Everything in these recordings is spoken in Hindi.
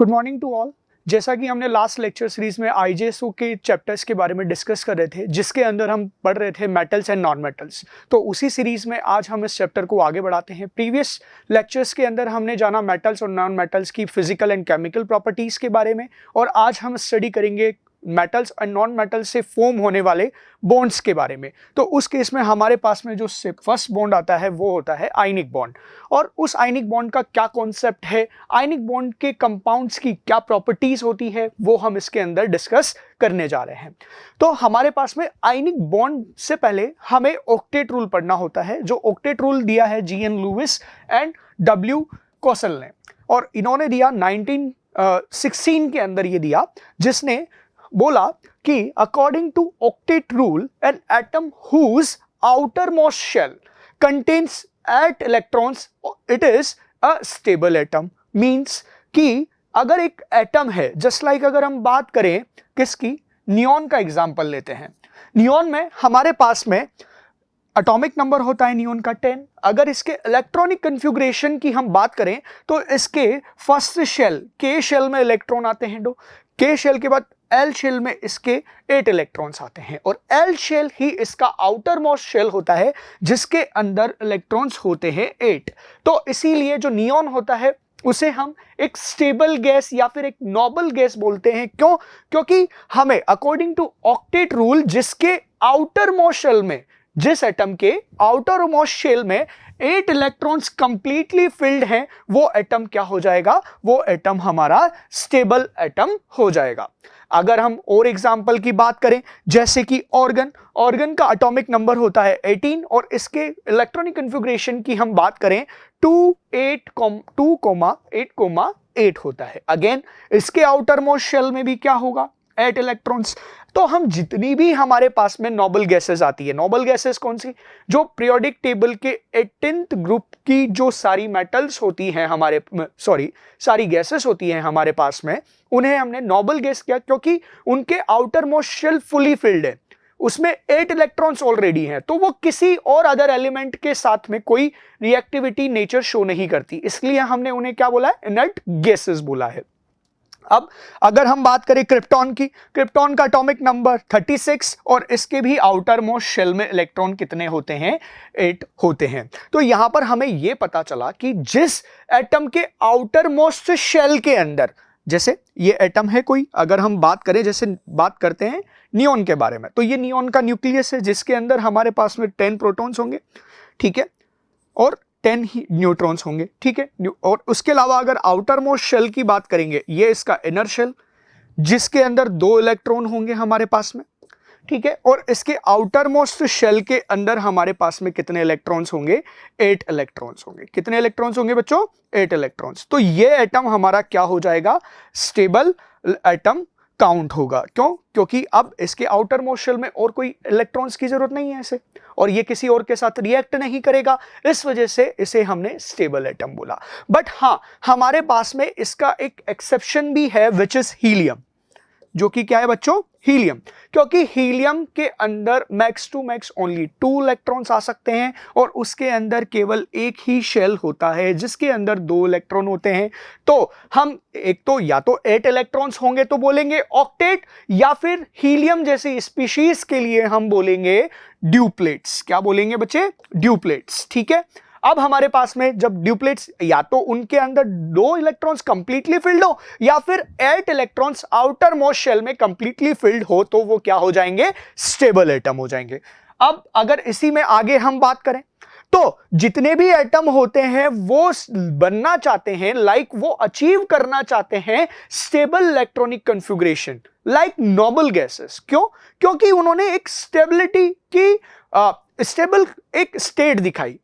Good morning to all. जैसा कि हमने लास्ट लेक्चर सीरीज में आईजेएसओ के चैप्टर्स के बारे में डिस्कस कर रहे थे, जिसके अंदर हम पढ़ रहे थे मेटल्स एंड नॉन मेटल्स। तो उसी सीरीज में आज हम इस चैप्टर को आगे बढ़ाते हैं। प्रीवियस लेक्चर्स के अंदर हमने जाना मेटल्स और नॉन मेटल्स की फिजिकल एंड केमिकल प्रॉपर्टीज के बारे में, और आज हम स्टडी करेंगे मेटल्स और नॉन मेटल्स से फॉर्म होने वाले बॉन्ड्स के बारे में। तो उस केस में हमारे पास में जो फर्स्ट बॉन्ड आता है वो होता है आयनिक बॉन्ड। और उस आयनिक बॉन्ड का क्या कॉन्सेप्ट है, आयनिक बॉन्ड के कंपाउंड्स की क्या प्रॉपर्टीज होती है, वो हम इसके अंदर डिस्कस करने जा रहे हैं। तो हमारे पास में आयनिक बॉन्ड से पहले हमें ऑक्टेट रूल पढ़ना होता है, जो ऑक्टेट रूल दिया है G N Lewis and W Kossel ने, और इन्होंने दिया 1916 के अंदर ये दिया, जिसने बोला कि according to octet rule an atom whose outermost shell contains 8 electrons it is a stable atom. Means कि अगर एक एटम है, जस्ट लाइक अगर हम बात करें किसकी, नियॉन का एग्जांपल लेते हैं। नियॉन में हमारे पास में एटॉमिक नंबर होता है नियॉन का 10। अगर इसके इलेक्ट्रॉनिक कन्फिगरेशन की हम बात करें तो इसके फर्स्ट शेल के शेल में इलेक्ट्रॉन आते हैं 2, के शेल के बाद एल शेल में इसके 8 इलेक्ट्रॉन्स आते हैं, और एल शेल ही इसका आउटर मोस्ट शेल होता है जिसके अंदर इलेक्ट्रॉन्स होते हैं 8। तो इसीलिए जो नियॉन होता है उसे हम एक स्टेबल गैस या फिर एक नोबल गैस बोलते हैं। क्यों? क्योंकि हमें अकॉर्डिंग टू ऑक्टेट रूल जिसके आउटर मोस्ट शेल में, जिस एटम के आउटर मोस्ट शेल में 8 इलेक्ट्रॉन्स कंप्लीटली फिल्ड हैं, वो एटम क्या हो जाएगा, वो एटम हमारा स्टेबल एटम हो जाएगा। अगर हम और एग्जांपल की बात करें, जैसे कि ऑर्गन का एटॉमिक नंबर होता है 18, और इसके इलेक्ट्रॉनिक कन्फिगरेशन की हम बात करें 2,8 होता है। अगेन इसके आउटर मोस्ट शेल में भी क्या होगा, 8 इलेक्ट्रॉन्स। तो हम जितनी भी हमारे पास में नोबल गैसेस आती है, नोबल गैसेस कौन सी, जो पीरियोडिक टेबल के 18th ग्रुप की जो सारी मेटल्स होती हैं हमारे, सारी गैसेस होती हैं हमारे पास में, उन्हें हमने नोबल गैस किया क्योंकि उनके outer most shell fully filled है, उसमें 8 इलेक्ट्रॉन्स ऑलरेडी हैं, तो वो किसी और अदर एलिमेंट के साथ में कोई रिएक्टिविटी नेचर शो नहीं करती, इसलिए हमने उन्हें क्या बोला है, इनर्ट गैसेस बोला है। अब अगर हम बात करें क्रिप्टॉन की, क्रिप्टॉन का एटॉमिक नंबर 36, और इसके भी आउटर मोस्ट शेल में इलेक्ट्रॉन कितने होते हैं, 8 होते हैं। तो यहां पर हमें यह पता चला कि जिस एटम के आउटर मोस्ट शेल के अंदर, जैसे ये एटम है कोई, अगर हम बात करें, जैसे बात करते हैं नियॉन के बारे में, तो ये नियॉन का न्यूक्लियस है जिसके अंदर हमारे पास में 10 प्रोटॉन्स होंगे, ठीक है, और 10 ही न्यूट्रॉन्स होंगे, ठीक है। और उसके अलावा अगर आउटर मोस्ट शेल की बात करेंगे, ये इसका इनर शेल जिसके अंदर 2 इलेक्ट्रॉन होंगे हमारे पास में, ठीक है, और इसके आउटर मोस्ट शेल के अंदर हमारे पास में कितने इलेक्ट्रॉन्स होंगे, 8 इलेक्ट्रॉन्स होंगे। कितने इलेक्ट्रॉन्स होंगे बच्चों, 8 इलेक्ट्रॉन्स। तो ये एटम हमारा क्या हो जाएगा, स्टेबल एटम काउंट होगा। क्यों? क्योंकि अब इसके आउटर मोस्ट शेल में और कोई इलेक्ट्रॉन्स की जरूरत नहीं है इसे, और ये किसी और के साथ रिएक्ट नहीं करेगा, इस वजह से इसे हमने स्टेबल एटम बोला। बट हाँ, हमारे पास में इसका एक एक्सेप्शन भी है, विच इज हीलियम, जो कि क्या है बच्चों, हीलियम। क्योंकि हीलियम के अंदर max to max only 2 electrons आ सकते हैं, और उसके अंदर केवल एक ही शेल होता है जिसके अंदर 2 इलेक्ट्रॉन होते हैं। तो हम एक तो या तो 8 इलेक्ट्रॉन्स होंगे तो बोलेंगे ऑक्टेट, या फिर हीलियम जैसी स्पीशीज के लिए हम बोलेंगे ड्यूप्लेट्स। क्या बोलेंगे बच्चे, ड्यूप्लेट्स, ठीक है। अब हमारे पास में जब ड्यूप्लेट्स, या तो उनके अंदर 2 इलेक्ट्रॉन्स कंप्लीटली फिल्ड हो, या फिर 8 इलेक्ट्रॉन्स आउटर मोस्ट शेल में कंप्लीटली फिल्ड हो, तो वो क्या हो जाएंगे, स्टेबल एटम हो जाएंगे। अब अगर इसी में आगे हम बात करें, तो जितने भी एटम होते हैं वो बनना चाहते हैं, वो अचीव करना चाहते हैं stable electronic configuration like noble gases. क्यों? क्योंकि उन्होंने एक स्टेबिलिटी की स्टेबल एक स्टेट दिखाई,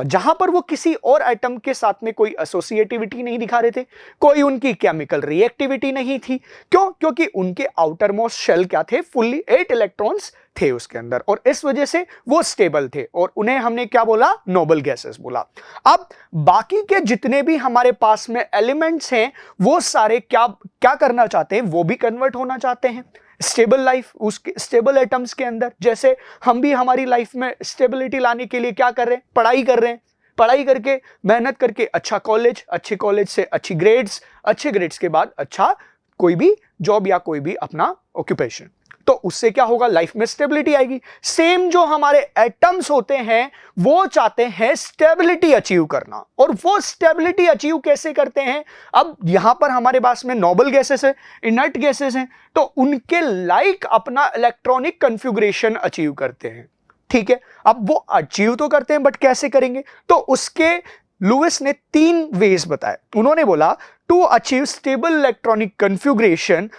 जहां पर वो किसी और एटम के साथ में कोई एसोसिएटिविटी नहीं दिखा रहे थे, कोई उनकी केमिकल रिएक्टिविटी नहीं थी। क्यों? क्योंकि उनके आउटर मोस्ट शेल क्या थे, फुल्ली 8 इलेक्ट्रॉन्स थे उसके अंदर, और इस वजह से वो स्टेबल थे, और उन्हें हमने क्या बोला, नोबल गैसेस बोला। अब बाकी के जितने भी हमारे पास में एलिमेंट्स हैं, वो सारे क्या क्या करना चाहते हैं, वो भी कन्वर्ट होना चाहते हैं स्टेबल लाइफ, उसके स्टेबल एटम्स के अंदर। जैसे हम भी हमारी लाइफ में स्टेबिलिटी लाने के लिए क्या कर रहे हैं, पढ़ाई कर रहे हैं, पढ़ाई करके, मेहनत करके अच्छा कॉलेज, अच्छे कॉलेज से अच्छी ग्रेड्स, अच्छे ग्रेड्स के बाद अच्छा कोई भी जॉब या कोई भी अपना ऑक्यूपेशन, तो उससे क्या होगा, लाइफ में स्टेबिलिटी आएगी। सेम जो हमारे एटम्स होते हैं वो चाहते हैं स्टेबिलिटी अचीव करना, और वो स्टेबिलिटी अचीव कैसे करते हैं? अब यहां पर हमारे पास में नोबल गैसेस है, इनर्ट गैसेस हैं, तो उनके लाइक अपना इलेक्ट्रॉनिक कन्फिगरेशन अचीव करते हैं। ठीक है, अब वो अचीव तो करते हैं, बट कैसे करेंगे? तो उसके लुइस ने 3 वेज बताए। उन्होंने बोला to achieve stable electronic configuration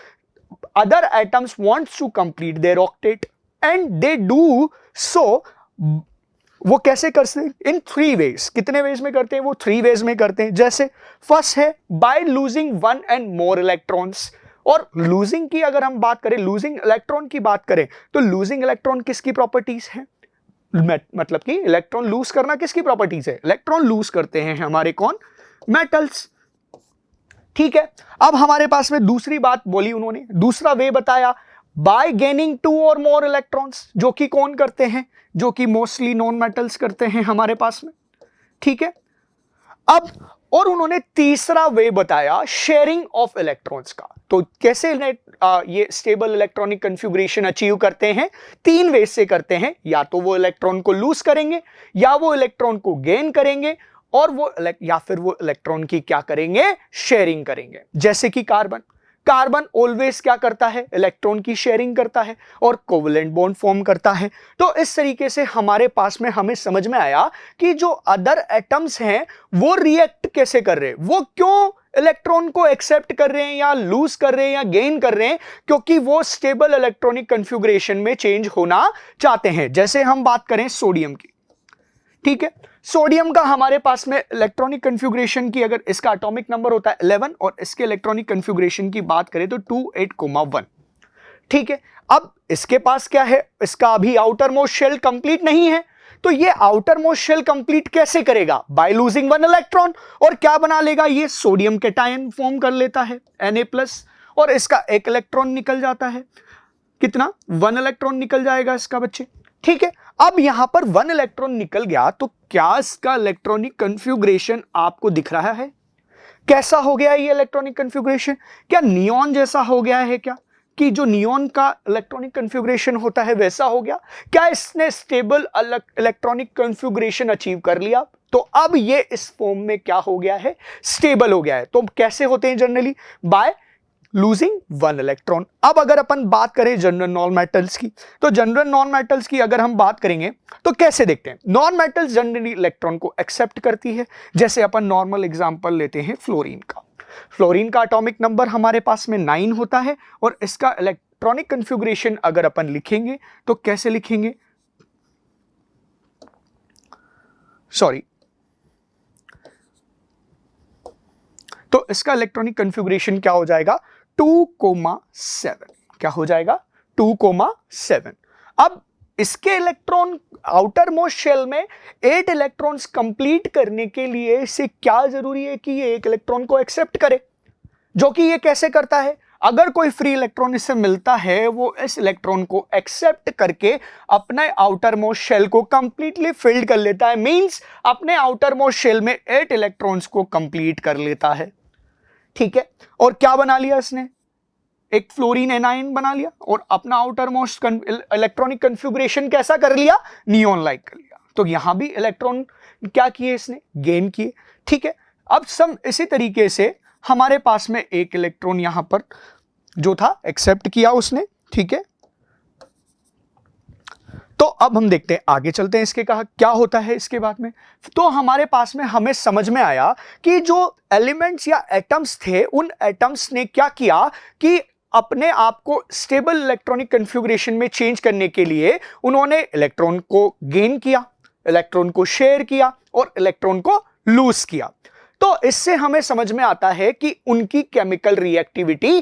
other atoms wants to complete their octet and they do so, वो कैसे करते हैं? इन 3 ways। कितने वेज में करते हैं? वो 3 वेज में करते हैं। जैसे फर्स्ट है by losing 1 and more electrons, और लूजिंग की अगर हम बात करें, लूजिंग इलेक्ट्रॉन की बात करें, तो लूजिंग इलेक्ट्रॉन किसकी प्रॉपर्टीज है? मतलब कि इलेक्ट्रॉन लूज करना किसकी प्रॉपर्टीज है? इलेक्ट्रॉन लूज करते हैं हमारे कौन? मेटल्स। ठीक है, अब हमारे पास में दूसरी बात बोली उन्होंने, दूसरा वे बताया बाय गेनिंग 2 और मोर इलेक्ट्रॉन्स, जो कि कौन करते हैं? जो कि मोस्टली नॉन मेटल्स करते हैं हमारे पास में। ठीक है, अब और उन्होंने तीसरा वे बताया शेयरिंग ऑफ इलेक्ट्रॉन्स का। तो कैसे ये स्टेबल इलेक्ट्रॉनिक कन्फिगरेशन अचीव करते हैं? 3 वे से करते हैं, या तो वो इलेक्ट्रॉन को लूज करेंगे, या वो इलेक्ट्रॉन को गेन करेंगे, और वो या फिर वो इलेक्ट्रॉन की क्या करेंगे? शेयरिंग करेंगे। जैसे कि कार्बन ऑलवेज क्या करता है? इलेक्ट्रॉन की शेयरिंग करता है और कोवलेंट बॉन्ड फॉर्म करता है। तो इस तरीके से हमारे पास में हमें समझ में आया कि जो अदर एटम्स हैं वो रिएक्ट कैसे कर रहे हैं, वो क्यों इलेक्ट्रॉन को एक्सेप्ट कर रहे हैं या लूज कर रहे हैं या गेन कर रहे हैं, क्योंकि वो स्टेबल इलेक्ट्रॉनिक कन्फिगरेशन में चेंज होना चाहते हैं। जैसे हम बात करें सोडियम की, ठीक है, सोडियम का हमारे पास में इलेक्ट्रॉनिक कन्फिगरेशन की अगर इसका एटॉमिक नंबर होता है 11 और इसके इलेक्ट्रॉनिक कन्फिगरेशन की बात करें तो 28,1। ठीक है, अब इसके पास क्या है? इसका अभी आउटर मोस्ट शेल कंप्लीट नहीं है, तो ये आउटर मोस्ट शेल कंप्लीट कैसे करेगा? बाय लूजिंग 1 इलेक्ट्रॉन, और क्या बना लेगा? ये सोडियम कैटायन फॉर्म कर लेता है Na+, और इसका 1 इलेक्ट्रॉन निकल जाता है। कितना? 1 इलेक्ट्रॉन निकल जाएगा इसका बच्चे। ठीक है, अब यहां पर 1 इलेक्ट्रॉन निकल गया, तो क्या इसका इलेक्ट्रॉनिक कन्फिगरेशन आपको दिख रहा है? कैसा हो गया ये इलेक्ट्रॉनिक कन्फिगरेशन? क्या नियॉन जैसा हो गया है क्या? कि जो नियॉन का इलेक्ट्रॉनिक कन्फिगरेशन होता है वैसा हो गया? क्या इसने स्टेबल इलेक्ट्रॉनिक कन्फिगरेशन अचीव कर लिया? तो अब ये इस फॉर्म में क्या हो गया है? स्टेबल हो गया है। तो कैसे होते हैं जनरली? By losing 1 electron. अब अगर अपन बात करें जनरल नॉन मेटल्स की, तो जनरल नॉन मेटल्स की अगर हम बात करेंगे तो कैसे देखते हैं? नॉन मेटल्स जनरली इलेक्ट्रॉन को एक्सेप्ट करती है। जैसे अपन नॉर्मल एग्जांपल लेते हैं फ्लोरीन का। फ्लोरीन का एटॉमिक नंबर हमारे पास में 9 होता है, और इसका इलेक्ट्रॉनिक कन्फिगरेशन अगर अपन लिखेंगे तो कैसे लिखेंगे? तो इसका इलेक्ट्रॉनिक कन्फिगरेशन क्या हो जाएगा? 2,7। क्या हो जाएगा? 2,7। अब इसके इलेक्ट्रॉन आउटर मोस्ट शेल में 8 इलेक्ट्रॉन्स कंप्लीट करने के लिए इसे क्या जरूरी है कि ये 1 इलेक्ट्रॉन को एक्सेप्ट करे, जो कि ये कैसे करता है? अगर कोई फ्री इलेक्ट्रॉन इससे मिलता है, वो इस इलेक्ट्रॉन को एक्सेप्ट करके अपने आउटर मोस्ट शेल को कंप्लीटली फिल्ड कर लेता है। मींस अपने आउटर मोस्ट शेल में 8 इलेक्ट्रॉन्स को कंप्लीट कर लेता है। ठीक है, और क्या बना लिया इसने? एक फ्लोरीन एनाइन बना लिया, और अपना आउटर मोस्ट इलेक्ट्रॉनिक कन्फिगरेशन कैसा कर लिया? नियॉन लाइक कर लिया। तो यहां भी इलेक्ट्रॉन क्या किए इसने? गेन किए। ठीक है, अब सम इसी तरीके से हमारे पास में 1 इलेक्ट्रॉन यहां पर जो था एक्सेप्ट किया उसने। ठीक है, तो अब हम देखते हैं, आगे चलते हैं, इसके कहा क्या होता है इसके बाद में। तो हमारे पास में हमें समझ में आया कि जो एलिमेंट्स या एटम्स थे, उन एटम्स ने क्या किया कि अपने आप को स्टेबल इलेक्ट्रॉनिक कन्फिगरेशन में चेंज करने के लिए उन्होंने इलेक्ट्रॉन को गेन किया, इलेक्ट्रॉन को शेयर किया और इलेक्ट्रॉन को लूज किया। तो इससे हमें समझ में आता है कि उनकी केमिकल रिएक्टिविटी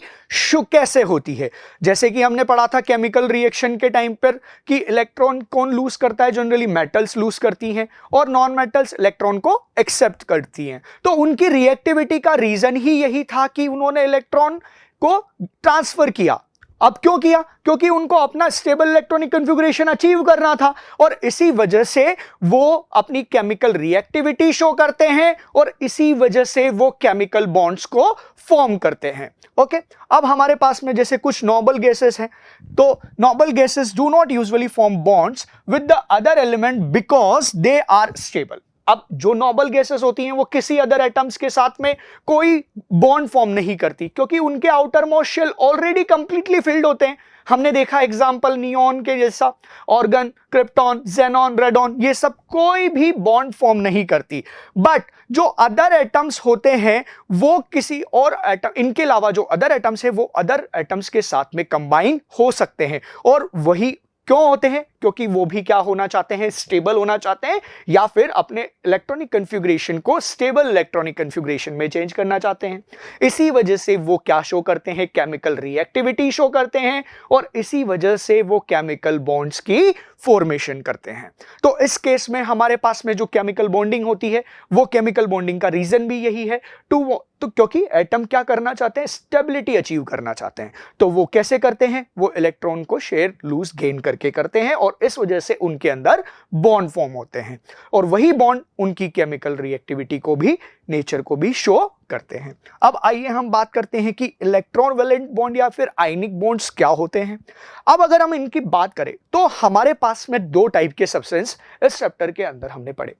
कैसे होती है। जैसे कि हमने पढ़ा था केमिकल रिएक्शन के टाइम पर कि इलेक्ट्रॉन कौन लूज करता है? जनरली मेटल्स लूज करती हैं, और नॉन मेटल्स इलेक्ट्रॉन को एक्सेप्ट करती हैं। तो उनकी रिएक्टिविटी का रीजन ही यही था कि उन्होंने इलेक्ट्रॉन को ट्रांसफर किया अब क्यों किया? क्योंकि उनको अपना स्टेबल इलेक्ट्रॉनिक कॉन्फ़िगरेशन अचीव करना था और इसी वजह से वो अपनी केमिकल रिएक्टिविटी शो करते हैं और इसी वजह से वो केमिकल बॉन्ड्स को फॉर्म करते हैं। ओके, अब हमारे पास में जैसे कुछ नोबल गैसेस हैं, तो noble gases do not usually form bonds with the other element because they are stable. अब जो नोबल गैसेस होती हैं वो किसी अदर एटम्स के साथ में कोई बॉन्ड फॉर्म नहीं करती क्योंकि उनके outer most shell already completely filled होते हैं। हमने देखा एग्जांपल नियॉन के जैसा, ऑर्गन, क्रिप्टॉन, जेनॉन, रेडॉन, ये सब कोई भी बॉन्ड फॉर्म नहीं करती। बट जो अदर एटम्स होते हैं वो किसी और एटम, इनके अलावा जो अदर एटम्स है वो अदर एटम्स के साथ में कंबाइन हो सकते हैं। और वही क्यों होते हैं? क्योंकि वो भी क्या होना चाहते हैं? स्टेबल होना चाहते हैं या फिर अपने इलेक्ट्रॉनिक कॉन्फ़िगरेशन को स्टेबल इलेक्ट्रॉनिक कॉन्फ़िगरेशन में चेंज करना चाहते हैं। इसी वजह से वो क्या शो करते हैं? केमिकल रिएक्टिविटी शो करते हैं और इसी वजह से वो केमिकल बॉन्ड्स की फॉर्मेशन करते हैं। तो इस केस में हमारे पास में जो केमिकल बॉन्डिंग होती है वो केमिकल बॉन्डिंग का रीजन भी यही है तो क्योंकि एटम क्या करना चाहते हैं? स्टेबिलिटी अचीव करना चाहते हैं। तो वो कैसे करते हैं? वो इलेक्ट्रॉन को शेयर लूज गेन करके करते हैं और इस वजह से उनके अंदर बॉन्ड फॉर्म होते हैं और वही बॉन्ड उनकी केमिकल रिएक्टिविटी को भी, नेचर को भी शो करते हैं। अब आइए हम बात करते हैं कि इलेक्ट्रॉन वैलेंट बॉन्ड या फिर आयनिक बॉन्ड्स क्या होते हैं। अब अगर हम इनकी बात करें तो हमारे पास में दो टाइप के सब्सटेंस इस चैप्टर के अंदर हमने पढ़े।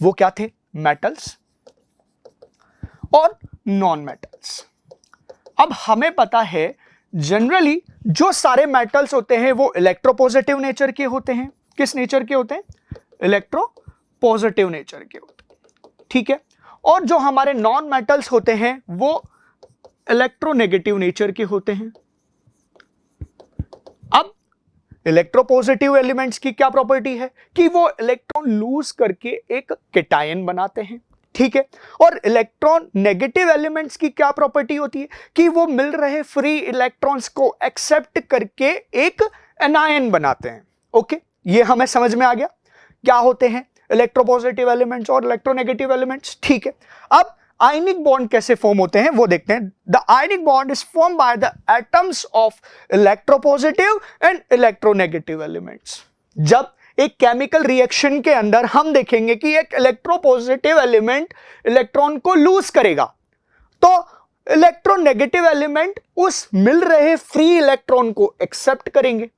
वो क्या थे? मेटल्स और नॉन मेटल्स। अब हमें पता है जनरली जो सारे मेटल्स होते हैं वो इलेक्ट्रोपॉजिटिव नेचर के होते हैं। किस नेचर के होते हैं? इलेक्ट्रोपॉजिटिव नेचर के होते हैं, ठीक है। और जो हमारे नॉन मेटल्स होते हैं वो इलेक्ट्रोनेगेटिव नेचर के होते हैं। अब इलेक्ट्रोपॉजिटिव एलिमेंट्स की क्या प्रॉपर्टी है कि वो इलेक्ट्रॉन लूज करके एक केटायन बनाते हैं, ठीक है। और इलेक्ट्रॉन नेगेटिव एलिमेंट्स की क्या प्रॉपर्टी होती है कि वो मिल रहे फ्री इलेक्ट्रॉन्स को एक्सेप्ट करके एक एनायन बनाते हैं। ओके, ये हमें समझ में आ गया क्या होते हैं इलेक्ट्रोपॉजिटिव एलिमेंट्स और इलेक्ट्रोनेगेटिव एलिमेंट्स, ठीक है। अब आयनिक बॉन्ड कैसे फॉर्म होते हैं वो देखते हैं। The ionic bond is form by the atoms of electropositive and electronegative elements. जब एक केमिकल रिएक्शन के अंदर हम देखेंगे कि एक इलेक्ट्रोपॉजिटिव एलिमेंट इलेक्ट्रॉन को लूज करेगा तो इलेक्ट्रोनेगेटिव एलिमेंट उस मिल रहे फ्री इलेक्ट्रॉन को एक्सेप्ट करेंगे।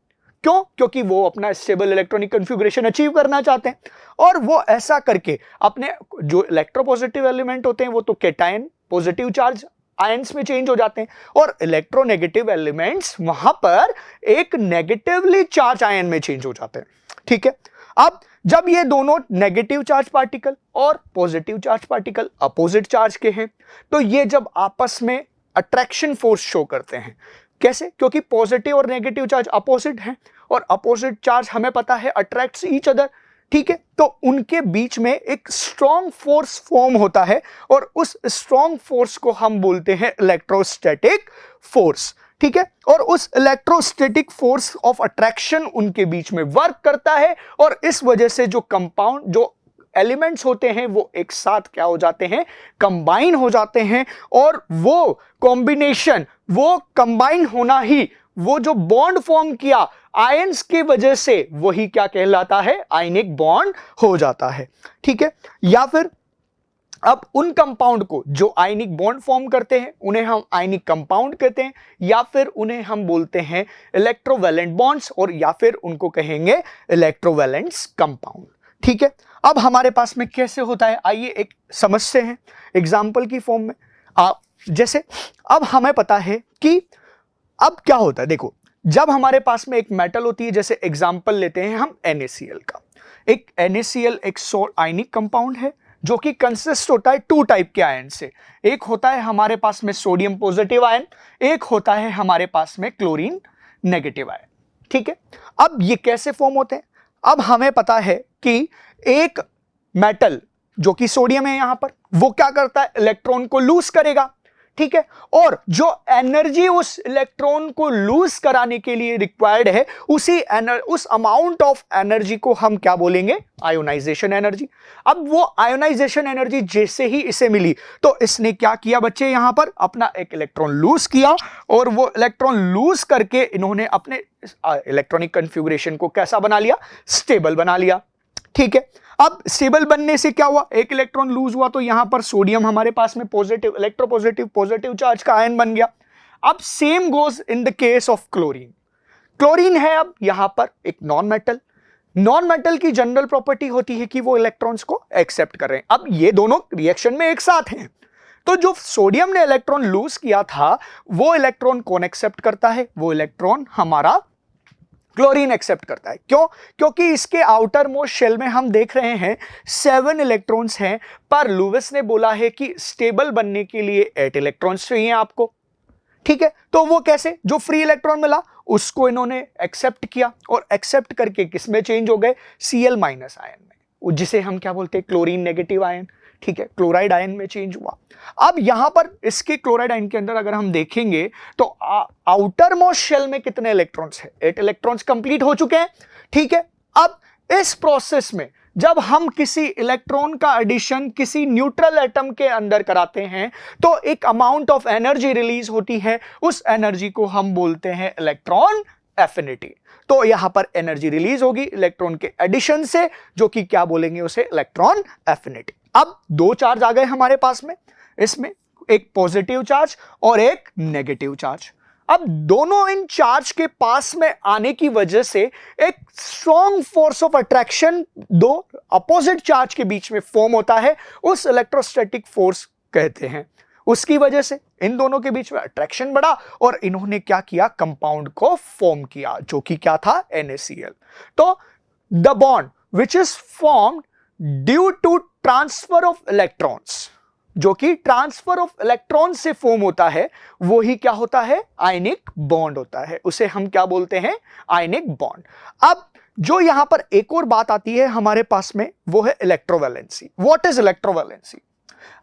क्यों? क्योंकि वो अपना स्टेबल इलेक्ट्रॉनिक कॉन्फ़िगरेशन अचीव करना चाहते हैं और वो ऐसा करके अपने जो इलेक्ट्रोपॉजिटिव एलिमेंट होते हैं वो तो केटायन, पॉजिटिव चार्ज आयंस में चेंज हो जाते हैं और इलेक्ट्रोनेगेटिव एलिमेंट्स वहां पर एक नेगेटिवली चार्ज आयन में चेंज हो जाते हैं, ठीक है। अब जब ये दोनों नेगेटिव चार्ज पार्टिकल और positive charge particle opposite charge के हैं तो ये जब आपस में अट्रैक्शन फोर्स शो करते हैं। कैसे? क्योंकि पॉजिटिव और नेगेटिव चार्ज अपोजिट हैं और अपोजिट चार्ज हमें पता है अट्रैक्ट्स ईच अदर, ठीक है। तो उनके बीच में एक स्ट्रॉन्ग फोर्स फॉर्म होता है और उस स्ट्रॉन्ग फोर्स को हम बोलते हैं इलेक्ट्रोस्टैटिक फोर्स, ठीक है। और उस इलेक्ट्रोस्टैटिक फोर्स ऑफ अट्रैक्शन उनके बीच में वर्क करता है और इस वजह से जो कंपाउंड, जो एलिमेंट्स होते हैं वो एक साथ क्या हो जाते हैं? कंबाइन हो जाते हैं और वो कॉम्बिनेशन, वो कंबाइन होना ही, वो जो बॉन्ड फॉर्म किया आयंस की वजह से, वही क्या कहलाता है? आयनिक बॉन्ड हो जाता है, ठीक है। या फिर अब उन कंपाउंड को जो आयनिक बॉन्ड फॉर्म करते हैं उन्हें हम आयनिक कंपाउंड कहते हैं या फिर उन्हें हम बोलते हैं इलेक्ट्रोवैलेंट बॉन्ड्स और या फिर उनको कहेंगे इलेक्ट्रोवैलेंट्स कंपाउंड, ठीक है। अब हमारे पास में कैसे होता है आइए एक समझते हैं एग्जाम्पल की फॉर्म में। जैसे अब हमें पता है कि अब क्या होता है, देखो जब हमारे पास में एक मेटल होती है, जैसे एग्जाम्पल लेते हैं हम NaCl का। एक NaCl एक आयनिक कंपाउंड है जो कि कंसिस्ट होता है टू टाइप के आयन से। एक होता है हमारे पास में सोडियम पॉजिटिव आयन, एक होता है हमारे पास में क्लोरीन नेगेटिव आयन, ठीक है। अब ये कैसे फॉर्म होते हैं? अब हमें पता है कि एक मेटल जो कि सोडियम है यहां पर, वो क्या करता है? इलेक्ट्रॉन को लूज करेगा, ठीक है, और जो एनर्जी उस इलेक्ट्रॉन को लूज कराने के लिए रिक्वायर्ड है, उस अमाउंट ऑफ एनर्जी को हम क्या बोलेंगे, आयोनाइजेशन एनर्जी। अब वो आयोनाइजेशन एनर्जी जैसे ही इसे मिली तो इसने क्या किया बच्चे, यहां पर अपना एक इलेक्ट्रॉन लूज किया, और वो इलेक्ट्रॉन लूज करके इन्होंने अपने इलेक्ट्रॉनिक कॉन्फ़िगरेशन को कैसा बना लिया, स्टेबल बना लिया। ठीक है, अब स्टेबल बनने से क्या हुआ, एक इलेक्ट्रॉन लूज हुआ तो यहां पर सोडियम हमारे पास में पॉजिटिव पॉजिटिव चार्ज का आयन बन गया। अब same goes in the case of chlorine. Chlorine है अब यहां पर एक नॉन मेटल की जनरल प्रॉपर्टी होती है कि वो इलेक्ट्रॉन्स को एक्सेप्ट कर रहे हैं। अब ये दोनों रिएक्शन में एक साथ हैं, तो जो सोडियम ने इलेक्ट्रॉन लूज किया था वो इलेक्ट्रॉन कौन एक्सेप्ट करता है, वो इलेक्ट्रॉन हमारा क्लोरीन एक्सेप्ट करता है। क्यों, क्योंकि इसके आउटर मोस्ट शेल में हम देख रहे हैं 7 इलेक्ट्रॉन्स हैं, पर लुईस ने बोला है कि स्टेबल बनने के लिए 8 इलेक्ट्रॉन्स चाहिए आपको। ठीक है, तो वो कैसे, जो फ्री इलेक्ट्रॉन मिला उसको इन्होंने एक्सेप्ट किया, और एक्सेप्ट करके किसमें चेंज हो गए, Cl- आयन में, जिसे हम क्या बोलते हैं, क्लोरीन नेगेटिव आयन। ठीक है, क्लोराइड आयन में चेंज हुआ। अब यहां पर इसके क्लोराइड आयन के अंदर अगर हम देखेंगे तो आउटर मोस्ट शेल में कितने इलेक्ट्रॉन्स हैं, 8 इलेक्ट्रॉन्स कंप्लीट हो चुके हैं। ठीक है, अब इस प्रोसेस में जब हम किसी इलेक्ट्रॉन का एडिशन किसी न्यूट्रल एटम के अंदर कराते हैं तो एक अमाउंट ऑफ एनर्जी रिलीज होती है, उस एनर्जी को हम बोलते हैं इलेक्ट्रॉन एफिनिटी। तो यहां पर एनर्जी रिलीज होगी इलेक्ट्रॉन के एडिशन से, जो कि क्या बोलेंगे उसे, इलेक्ट्रॉन एफिनिटी। अब 2 चार्ज आ गए हमारे पास में, इसमें एक पॉजिटिव चार्ज और एक नेगेटिव चार्ज। अब दोनों इन चार्ज के पास में आने की वजह से एक स्ट्रॉन्ग फोर्स ऑफ अट्रैक्शन दो अपोजिट चार्ज के बीच में फॉर्म होता है, उस इलेक्ट्रोस्टैटिक फोर्स कहते हैं। उसकी वजह से इन दोनों के बीच में अट्रैक्शन बढ़ा और इन्होंने क्या किया, कंपाउंड को फॉर्म किया, जो कि क्या था, NaCl। तो the bond which is formed due to transfer of electrons, जो कि ट्रांसफर ऑफ इलेक्ट्रॉन से फॉर्म होता है, वो ही क्या होता है, आयनिक बॉन्ड होता है। उसे हम क्या बोलते हैं, आयनिक बॉन्ड। अब जो यहां पर एक और बात आती है हमारे पास में, वो है इलेक्ट्रोवैलेंसी। What is electrovalency?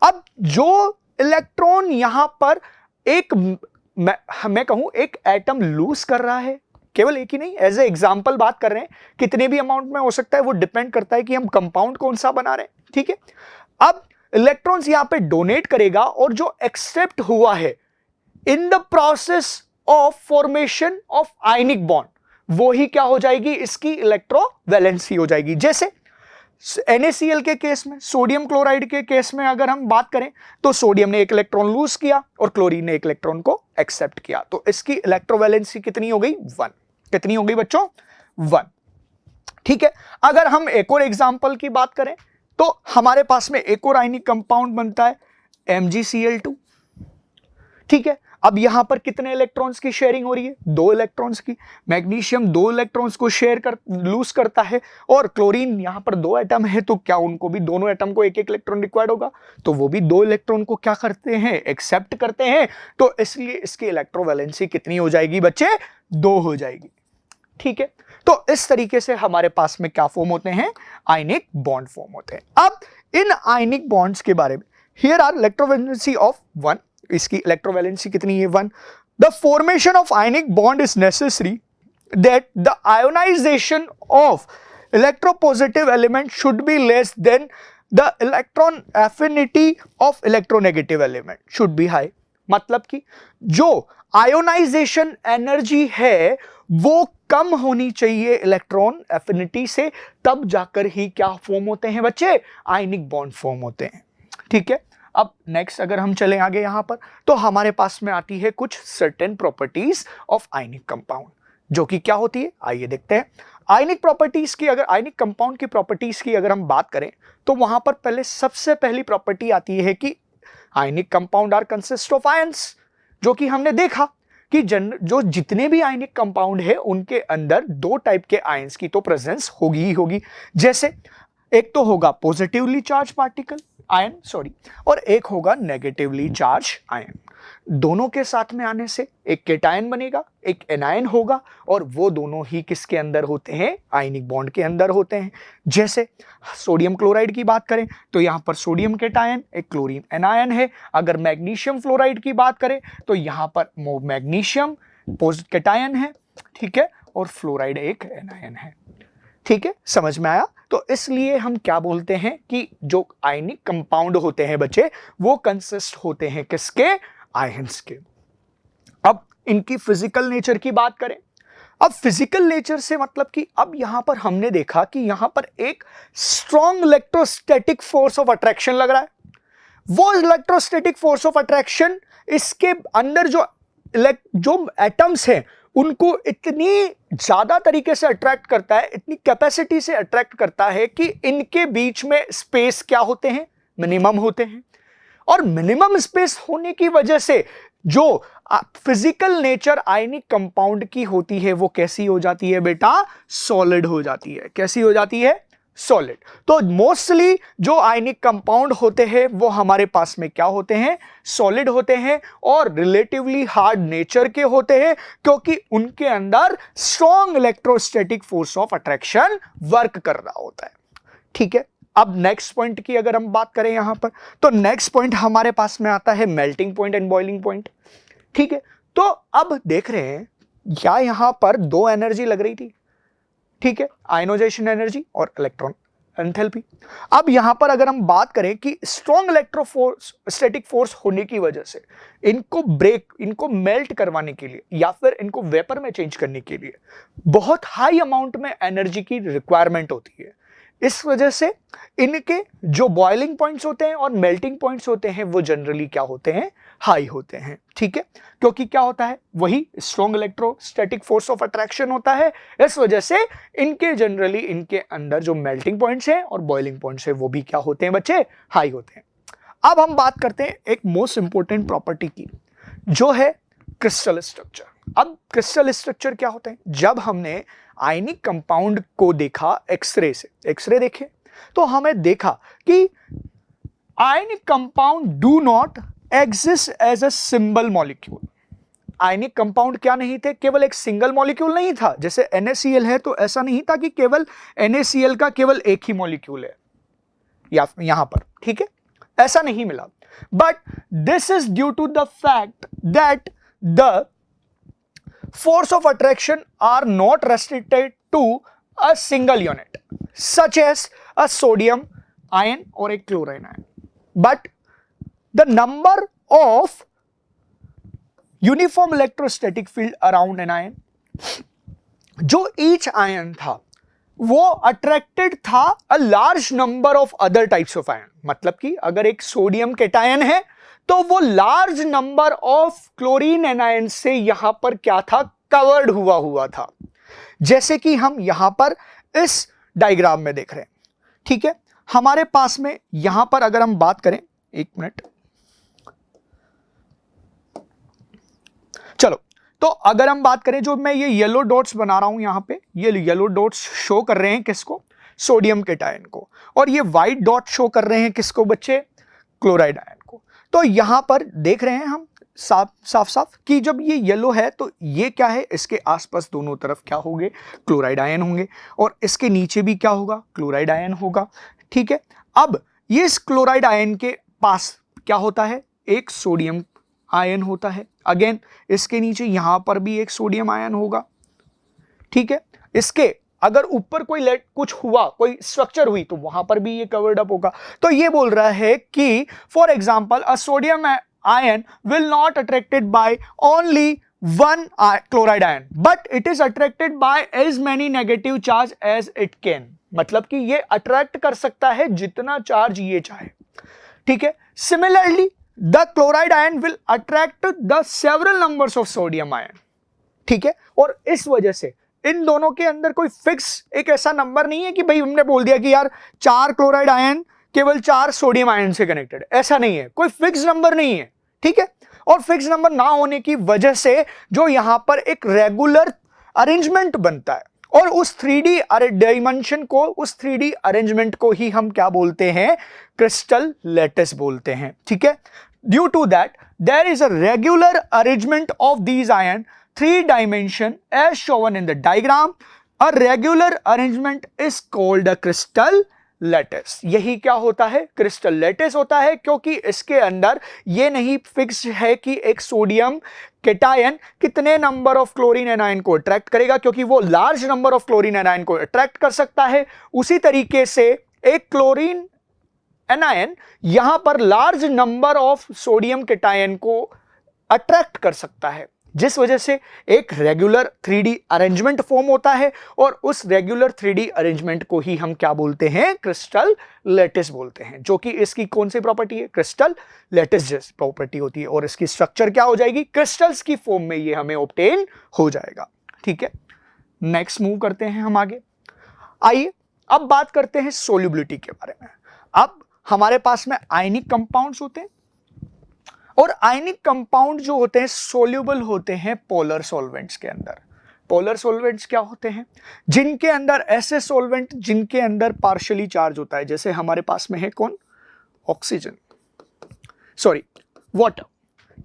अब जो इलेक्ट्रॉन यहां पर एक, मैं कहूं एक एटम लूज कर रहा है, केवल एक ही नहीं, एज ए एग्जाम्पल बात कर रहे हैं, कितने भी अमाउंट में हो सकता है, वो डिपेंड करता है कि हम कंपाउंड कौन सा बना रहे हैं। ठीक है, अब इलेक्ट्रॉन्स यहां पे डोनेट करेगा और जो एक्सेप्ट हुआ है in the process of formation of ionic bond, वो ही क्या हो जाएगी, इसकी इलेक्ट्रोवैलेंसी हो जाएगी। जैसे NaCl के केस में, सोडियम क्लोराइड के केस में अगर हम बात करें तो सोडियम ने एक इलेक्ट्रॉन लूज किया और क्लोरीन ने एक इलेक्ट्रॉन को एक्सेप्ट किया, तो इसकी इलेक्ट्रोवैलेंसी कितनी हो गई, 1। कितनी हो गई बच्चों, 1। ठीक है, अगर हम एक और एग्जांपल की बात करें तो हमारे पास में एक और आयनिक कंपाउंड बनता है MgCl2। ठीक है, अब यहां पर कितने इलेक्ट्रॉन्स की शेयरिंग हो रही है, 2 इलेक्ट्रॉन्स की। मैग्नीशियम 2 इलेक्ट्रॉन्स को लूज करता है, और क्लोरीन यहां पर 2 एटम है, तो क्या उनको भी, दोनों एटम को एक एक इलेक्ट्रॉन रिक्वायर्ड होगा, तो वो भी 2 इलेक्ट्रॉन को क्या करते हैं, एक्सेप्ट करते हैं। तो इसलिए इसकी इलेक्ट्रोवैलेंसी कितनी हो जाएगी बच्चे, 2 हो जाएगी। ठीक है, तो इस तरीके से हमारे पास में क्या फॉर्म होते हैं, आयनिक बॉन्ड फॉर्म होते हैं। अब इन आयनिक बॉन्ड्स के बारे में, हियर आर इलेक्ट्रोवैलेंसी ऑफ 1, इसकी इलेक्ट्रोवैलेंसी कितनी है, 1। The formation of ionic bond is necessary that the ionization of electropositive element should be less than the electron affinity of electronegative element should be high. मतलब कि जो आयोनाइजेशन एनर्जी है वो कम होनी चाहिए इलेक्ट्रॉन एफिनिटी से, तब जाकर ही क्या फॉर्म होते हैं बच्चे, आयनिक बॉन्ड फॉर्म होते हैं। ठीक है, अब नेक्स्ट अगर हम चलें आगे यहां पर, तो हमारे पास में आती है कुछ certain properties of ionic compound, जो कि क्या होती है, आइए देखते हैं। आयनिक प्रॉपर्टीज की, अगर आयनिक कंपाउंड की प्रॉपर्टीज की अगर हम बात करें तो वहां पर पहले सबसे पहली प्रॉपर्टी आती है कि ionic compound are consist of ions, जो कि हमने देखा कि जो जितने भी आयनिक कंपाउंड है उनके अंदर 2 टाइप के आयंस की तो प्रेजेंस होगी ही होगी। जैसे एक तो होगा positively charge particle ion, sorry, और एक होगा नेगेटिवली चार्ज आयन। दोनों के साथ में आने से एक केटायन बनेगा, एक एनायन होगा, और वो दोनों ही किसके अंदर होते हैं? आयनिक बॉन्ड के अंदर होते हैं। जैसे सोडियम क्लोराइड की बात करें तो यहां पर सोडियम केटायन, एक क्लोरीन एनायन है। अगर मैग्नीशियम फ्लोराइड की बात करें तो यहां पर मैग्नीशियम केटायन है, ठीक है, और फ्लोराइड एक एनायन है। ठीक है, समझ में आया? तो इसलिए हम क्या बोलते हैं कि जो आयनिक कंपाउंड होते हैं बच्चे, वो कंसिस्ट होते हैं किसके? आयंस के। अब इनकी फिजिकल नेचर की बात करें। अब फिजिकल नेचर से मतलब कि अब यहां पर हमने देखा कि यहां पर एक strong electrostatic force of attraction लग रहा है। वो इलेक्ट्रोस्टैटिक फोर्स ऑफ अट्रैक्शन इसके अंदर जो एटम्स हैं उनको इतनी ज्यादा तरीके से अट्रैक्ट करता है, इतनी कैपेसिटी से अट्रैक्ट करता है कि इनके बीच में स्पेस क्या होते हैं? मिनिमम होते हैं। और मिनिमम स्पेस होने की वजह से जो फिजिकल नेचर आयनिक कंपाउंड की होती है वो कैसी हो जाती है बेटा? सॉलिड हो जाती है। कैसी हो जाती है? सॉलिड। तो मोस्टली जो आयनिक कंपाउंड होते हैं वो हमारे पास में क्या होते हैं? सॉलिड होते हैं, और रिलेटिवली हार्ड नेचर के होते हैं, क्योंकि उनके अंदर strong electrostatic force of attraction work कर रहा होता है। ठीक है, अब नेक्स्ट पॉइंट की अगर हम बात करें यहां पर, तो नेक्स्ट पॉइंट हमारे पास में आता है melting point and boiling point. ठीक है, तो अब देख रहे हैं क्या यहां पर दो एनर्जी लग रही थी, ठीक है, आयनोजेशन एनर्जी और इलेक्ट्रॉन एंथैल्पी। अब यहां पर अगर हम बात करें कि स्ट्रॉन्ग इलेक्ट्रोस्टैटिक फोर्स होने की वजह से इनको मेल्ट करवाने के लिए या फिर इनको वेपर में चेंज करने के लिए बहुत हाई अमाउंट में एनर्जी की रिक्वायरमेंट होती है। इस वजह से इनके जो बॉइलिंग पॉइंट्स होते हैं और मेल्टिंग पॉइंट्स होते हैं वो जनरली क्या होते हैं? हाई होते हैं। ठीक है, क्योंकि क्या होता है? वही strong electrostatic force of attraction होता है। इस वजह से इनके जनरली इनके अंदर जो मेल्टिंग पॉइंट्स हैं और बॉइलिंग पॉइंट्स हैं वो भी क्या होते हैं बच्चे? हाई होते हैं। अब हम बात करते हैं एक मोस्ट इंपॉर्टेंट प्रॉपर्टी की, जो है क्रिस्टल स्ट्रक्चर। अब क्रिस्टल स्ट्रक्चर क्या होता है? जब हमने आयनिक कंपाउंड को देखा एक्सरे से, एक्सरे देखे तो हमें देखा कि ionic compound do not exist as a single molecule. Ionic compound क्या नहीं थे? केवल एक सिंगल मॉलिक्यूल नहीं था। जैसे NaCl है तो ऐसा नहीं था कि केवल NaCl का केवल एक ही मॉलिक्यूल है या यहां पर, ठीक है, ऐसा नहीं मिला। But this is due to the fact that the force of attraction are not restricted to a single unit such as a sodium ion or a chlorine ion, but the number of uniform electrostatic field around an ion, जो each ion था वो अट्रैक्टेड था a large number of other types of ion। मतलब कि अगर एक सोडियम केटायन है तो वो large number of chlorine anion से यहां पर क्या था? कवर्ड हुआ था। जैसे कि हम यहां पर इस डायग्राम में देख रहे हैं। ठीक है, हमारे पास में यहां पर अगर हम बात करें, एक मिनट, चलो, तो अगर हम बात करें, जो मैं ये येलो डॉट्स बना रहा हूं यहां पे, ये येलो डॉट्स शो कर रहे हैं किसको? सोडियम केटायन को, और ये व्हाइट डॉट शो कर रहे हैं किसको बच्चे? क्लोराइड आयन को। तो यहां पर देख रहे हैं हम साफ कि जब ये येलो है तो ये क्या है? इसके आसपास दोनों तरफ क्या होंगे? क्लोराइड आयन होंगे, और इसके नीचे भी क्या होगा? क्लोराइड आयन होगा। ठीक है, अब ये इस क्लोराइड आयन के पास क्या होता है? एक सोडियम आयन होता है। अगेन इसके नीचे यहां पर भी एक सोडियम आयन होगा। ठीक है, इसके अगर ऊपर कोई कुछ हुआ, कोई स्ट्रक्चर हुई, तो वहां पर भी ये कवर्ड अप होगा। तो ये बोल रहा है कि for example a sodium ion will not attracted by only one chloride ion, but it is attracted by as many negative charge as it can। मतलब कि ये अट्रैक्ट कर सकता है जितना चार्ज ये चाहे। ठीक है, similarly the chloride ion will attract the several numbers of sodium ion. ठीक है, और इस वजह से इन दोनों के अंदर कोई फिक्स एक ऐसा नंबर नहीं है कि भाई हमने बोल दिया कि यार 4 क्लोराइड आयन केवल 4 सोडियम आयन से कनेक्टेड, ऐसा नहीं है, कोई फिक्स नंबर नहीं है। ठीक है, और फिक्स नंबर ना होने की वजह से जो यहां पर एक रेगुलर अरेंजमेंट बनता है और उस 3D डायमेंशन को, उस 3D अरेंजमेंट को ही हम क्या बोलते हैं, क्रिस्टल लैटिस बोलते हैं, ठीक है। Due to that there is a regular arrangement of these ion 3 dimension as shown in the diagram. A regular arrangement is called a crystal lattice. यही क्या होता है, क्रिस्टल लैटिस होता है, क्योंकि इसके अंदर ये नहीं फिक्स है कि एक सोडियम केटायन कितने नंबर ऑफ क्लोरीन एनायन को अट्रैक्ट करेगा, क्योंकि वो large number of chlorine anion को अट्रैक्ट कर सकता है। उसी तरीके से एक क्लोरीन एनायन यहां पर large number of sodium cation को अट्रैक्ट कर सकता है, जिस वजह से एक रेगुलर 3D अरेंजमेंट फॉर्म होता है। और उस रेगुलर 3D अरेंजमेंट को ही हम क्या बोलते हैं, क्रिस्टल लैटिस बोलते हैं, जो कि इसकी कौन सी प्रॉपर्टी है, क्रिस्टल लैटिस जैसी प्रॉपर्टी होती है। और इसकी स्ट्रक्चर क्या हो जाएगी, क्रिस्टल्स की फॉर्म में ये हमें ऑब्टेन हो जाएगा, ठीक है। नेक्स्ट मूव करते हैं हम आगे। आइए अब बात करते हैं सोल्युबिलिटी के बारे में। अब हमारे पास में आयनिक कंपाउंड्स होते हैं, और आयनिक कंपाउंड जो होते हैं सोल्यूबल होते हैं पोलर सॉल्वेंट्स के अंदर। पोलर सॉल्वेंट्स क्या होते हैं, जिनके अंदर ऐसे सॉल्वेंट जिनके अंदर पार्शियली चार्ज होता है, जैसे हमारे पास में है कौन, ऑक्सीजन, सॉरी वाटर,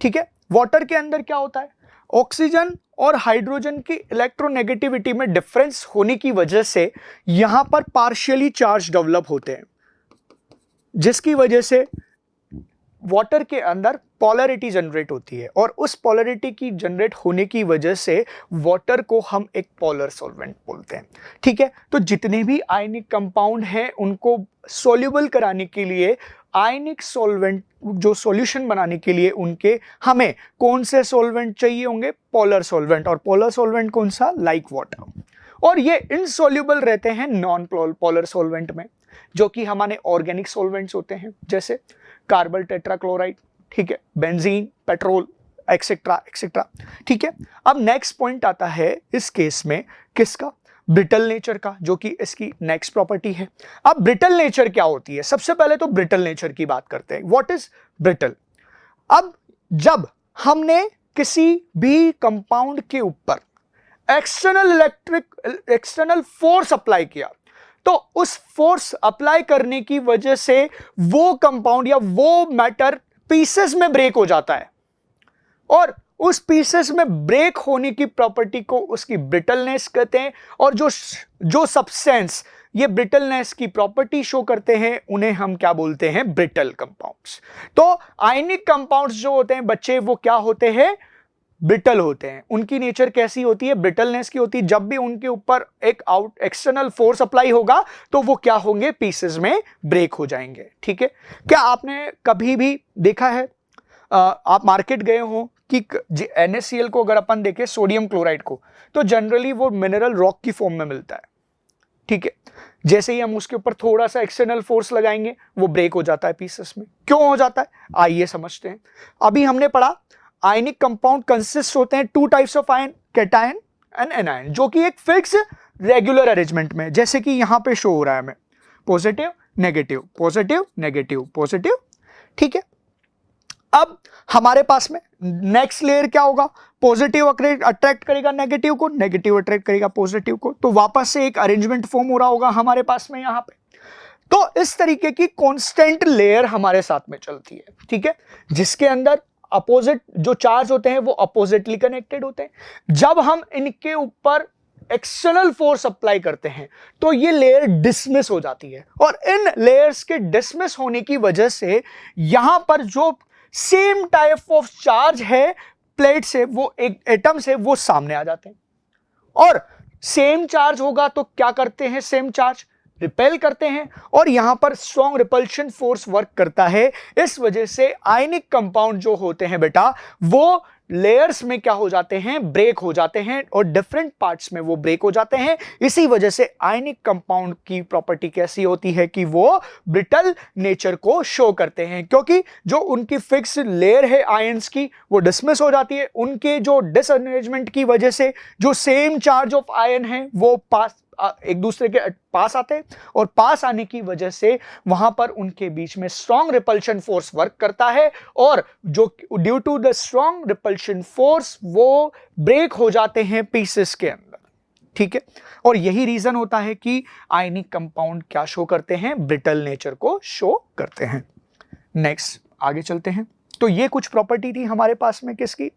ठीक है। वाटर के अंदर क्या होता है, ऑक्सीजन और हाइड्रोजन की इलेक्ट्रोनेगेटिविटी में डिफरेंस होने की वजह से यहां पर पार्शियली चार्ज डेवलप होते हैं, जिसकी वजह से वाटर के अंदर पोलैरिटी जनरेट होती है। और उस पोलैरिटी की जनरेट होने की वजह से वाटर को हम एक पोलर सॉल्वेंट बोलते हैं, ठीक है। तो जितने भी आयनिक कंपाउंड हैं उनको सोल्यूबल कराने के लिए, आयनिक सॉल्वेंट जो सॉल्यूशन बनाने के लिए, उनके हमें कौन से सॉल्वेंट चाहिए होंगे, पोलर सॉल्वेंट। और पोलर सॉल्वेंट कौन सा, लाइक वाटर। और ये इनसॉल्युबल रहते हैं नॉन पोलर सॉल्वेंट में, जो कि हमारे ऑर्गेनिक सॉल्वेंट्स होते हैं, जैसे कार्बन टेट्राक्लोराइड, ठीक है, बेंजीन, पेट्रोल, एक्सेट्रा एक्सेट्रा, ठीक है। अब नेक्स्ट पॉइंट आता है इस केस में किसका, ब्रिटल नेचर का, जो कि इसकी नेक्स्ट प्रॉपर्टी है। अब ब्रिटल नेचर क्या होती है, सबसे पहले तो ब्रिटल नेचर की बात करते हैं। What is brittle. अब जब हमने किसी भी कंपाउंड के ऊपर एक्सटर्नल फोर्स अप्लाई किया, तो उस फोर्स अप्लाई करने की वजह से वो कंपाउंड या वो मैटर पीसेस में ब्रेक हो जाता है, और उस पीसेस में ब्रेक होने की प्रॉपर्टी को उसकी ब्रिटलनेस कहते हैं। और जो सब्सटेंस ये ब्रिटलनेस की प्रॉपर्टी शो करते हैं, उन्हें हम क्या बोलते हैं, ब्रिटल कंपाउंड्स। तो आयनिक कंपाउंड्स जो होते हैं बच्चे, वो क्या होते हैं, ब्रिटल होते हैं। उनकी नेचर कैसी होती है, ब्रिटलनेस की होती है। जब भी उनके ऊपर एक एक्सटर्नल फोर्स अप्लाई होगा तो वो क्या होंगे, पीसेस में ब्रेक हो जाएंगे, ठीक है। क्या आपने कभी भी देखा है, आप मार्केट गए हो कि NaCl को अगर अपन देखें, सोडियम क्लोराइड को, तो जनरली वो मिनरल रॉक की फॉर्म में मिलता है, ठीक है। जैसे ही हम उसके ऊपर थोड़ा सा एक्सटर्नल फोर्स लगाएंगे वो ब्रेक हो जाता है पीसेस में। क्यों हो जाता है, आइए समझते हैं। अभी हमने पढ़ा आयनिक कंपाउंड कंसिस्ट होते हैं 2 types of ion, cation and anion, जो कि एक फिक्स रेगुलर अरेंजमेंट में, जैसे कि यहां पे शो हो रहा है हमें, positive negative, positive negative, positive, ठीक है। अब हमारे पास में नेक्स्ट लेयर क्या होगा, पॉजिटिव अट्रैक्ट करेगा नेगेटिव को, नेगेटिव अट्रैक्ट करेगा पॉजिटिव को, तो वापस से एक अरेंजमेंट फॉर्म हो रहा होगा हमारे पास में यहां पे। तो इस तरीके की कांस्टेंट लेयर हमारे साथ में चलती है, ठीक है, जिसके अंदर अपोजिट जो चार्ज होते हैं वो अपोजिटली कनेक्टेड होते हैं। जब हम इनके ऊपर एक्सटर्नल फोर्स अप्लाई करते हैं तो ये लेयर डिसमिस हो जाती है, और इन लेयर्स के डिसमिस होने की वजह से यहां पर जो सेम टाइप ऑफ चार्ज है प्लेट से, वो एक एटम से, वो सामने आ जाते हैं। और सेम चार्ज होगा तो क्या करते हैं, सेम चार्ज रिपेल करते हैं, और यहां पर स्ट्रॉन्ग रिपल्शन फोर्स वर्क करता है। इस वजह से आयनिक कंपाउंड जो होते हैं बेटा, वो लेयर्स में क्या हो जाते हैं, ब्रेक हो जाते हैं, और डिफरेंट पार्ट्स में वो ब्रेक हो जाते हैं। इसी वजह से आयनिक कंपाउंड की प्रॉपर्टी कैसी होती है कि वो ब्रिटल नेचर को शो करते हैं, क्योंकि जो उनकी फिक्स लेयर है आयंस की, वो डिसमिस हो जाती है। उनके जो डिसअरेंजमेंट की वजह से जो सेम चार्ज ऑफ आयन है वो एक दूसरे के पास आते हैं, और पास आने की वजह से वहां पर उनके बीच में स्ट्रॉन्ग रिपल्शन फोर्स वर्क करता है, और जो due to the strong repulsion force वो ब्रेक हो जाते हैं पीसेस के अंदर, ठीक है, और यही रीजन होता है कि आयनिक कंपाउंड क्या शो करते हैं, ब्रिटल नेचर को शो करते हैं। नेक्स्ट आगे चलते हैं। तो ये कुछ प्रॉपर्टी थी हमारे पास में किसकी,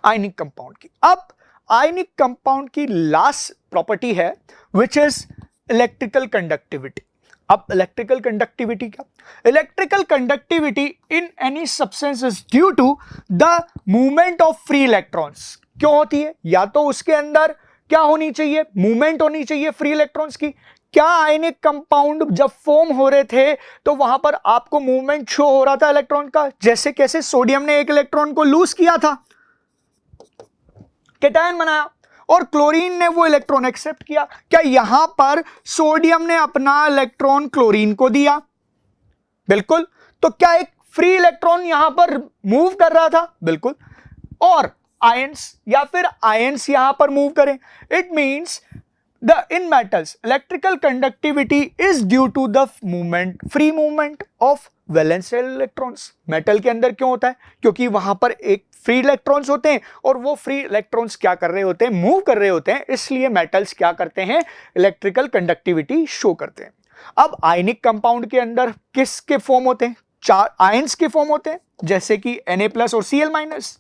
आयनिक कंपाउंड की। अब आयनिक कंपाउंड की लास्ट प्रॉपर्टी है विच इज इलेक्ट्रिकल कंडक्टिविटी। अब इलेक्ट्रिकल कंडक्टिविटी क्या, electrical conductivity in any substance is due to the movement of free electrons. क्यों होती है, या तो उसके अंदर क्या होनी चाहिए, मूवमेंट होनी चाहिए फ्री इलेक्ट्रॉन्स की। क्या आयनिक कंपाउंड जब फॉर्म हो रहे थे तो वहां पर आपको मूवमेंट शो हो रहा था इलेक्ट्रॉन का, जैसे कैसे सोडियम ने एक इलेक्ट्रॉन को लूज किया था, कैटायन बनाया, और क्लोरीन ने वो इलेक्ट्रॉन एक्सेप्ट किया। क्या यहां पर सोडियम ने अपना इलेक्ट्रॉन क्लोरीन को दिया, बिल्कुल। तो क्या एक फ्री इलेक्ट्रॉन यहां पर मूव कर रहा था, बिल्कुल। और आयंस, या फिर आयंस यहां पर मूव करें, it means the in metals electrical conductivity is due to the movement, free movement of valence electrons. Metal के अंदर क्यों होता है, क्योंकि वहां पर एक फ्री इलेक्ट्रॉन्स होते हैं और वो फ्री इलेक्ट्रॉन्स क्या कर रहे होते हैं, मूव कर रहे होते हैं, इसलिए मेटल्स क्या करते हैं, इलेक्ट्रिकल कंडक्टिविटी शो करते हैं। अब आयनिक कंपाउंड के अंदर किसके फॉर्म होते हैं, चार आयंस के फॉर्म होते हैं, जैसे कि Na+ और Cl-।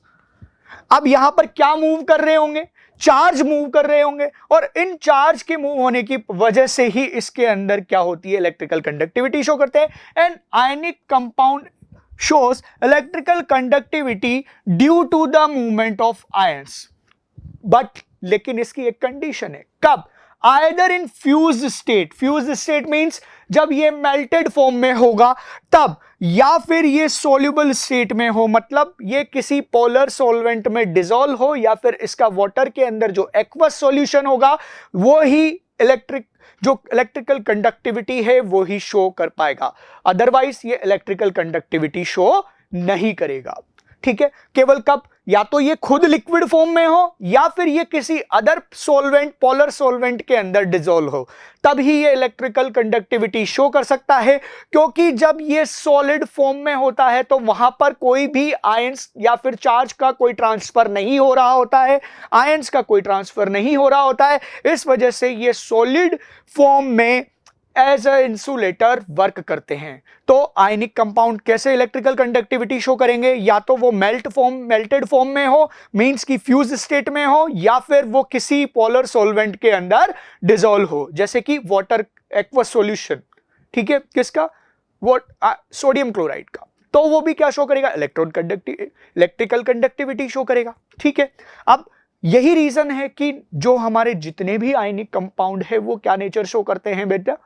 अब यहां पर क्या मूव कर रहे होंगे, चार्ज मूव कर रहे होंगे, और इन चार्ज के मूव होने की वजह से ही इसके अंदर क्या होती है, इलेक्ट्रिकल कंडक्टिविटी शो करते हैं। And ionic compound shows electrical conductivity due to the movement of ions, but लेकिन इसकी एक कंडीशन है, कब, either in fused state, fused state means जब ये melted form में होगा तब, या फिर ये soluble state में हो, मतलब ये किसी polar solvent में dissolve हो, या फिर इसका water के अंदर जो aqueous solution होगा वो ही जो इलेक्ट्रिकल कंडक्टिविटी है वो ही शो कर पाएगा, अदरवाइज ये इलेक्ट्रिकल कंडक्टिविटी शो नहीं करेगा। ठीक है, केवल कब, या तो ये खुद लिक्विड फॉर्म में हो या फिर ये किसी अदर सॉल्वेंट, पोलर सॉल्वेंट के अंदर डिसॉल्व हो, तब ही ये इलेक्ट्रिकल कंडक्टिविटी शो कर सकता है। क्योंकि जब ये सॉलिड फॉर्म में होता है तो वहां पर कोई भी आयंस या फिर चार्ज का कोई ट्रांसफर नहीं हो रहा होता है, आयंस का कोई ट्रांसफर नहीं हो रहा होता है, इस वजह से ये सॉलिड फॉर्म में एज अ इंसुलेटर वर्क करते हैं। तो आयनिक कंपाउंड कैसे इलेक्ट्रिकल कंडक्टिविटी शो करेंगे, या तो वो मेल्टेड फॉर्म में हो, मींस की फ्यूज स्टेट में हो, या फिर वो किसी पोलर सॉल्वेंट के अंदर डिसॉल्व हो, जैसे कि वाटर एक्वस सॉल्यूशन, ठीक है, किसका, वो सोडियम क्लोराइड का, तो वो भी क्या शो करेगा, इलेक्ट्रिकल कंडक्टिविटी शो करेगा। ठीक है, अब यही रीजन है कि जो हमारे जितने भी आयनिक कंपाउंड है वो क्या नेचर शो करते हैं बेटा,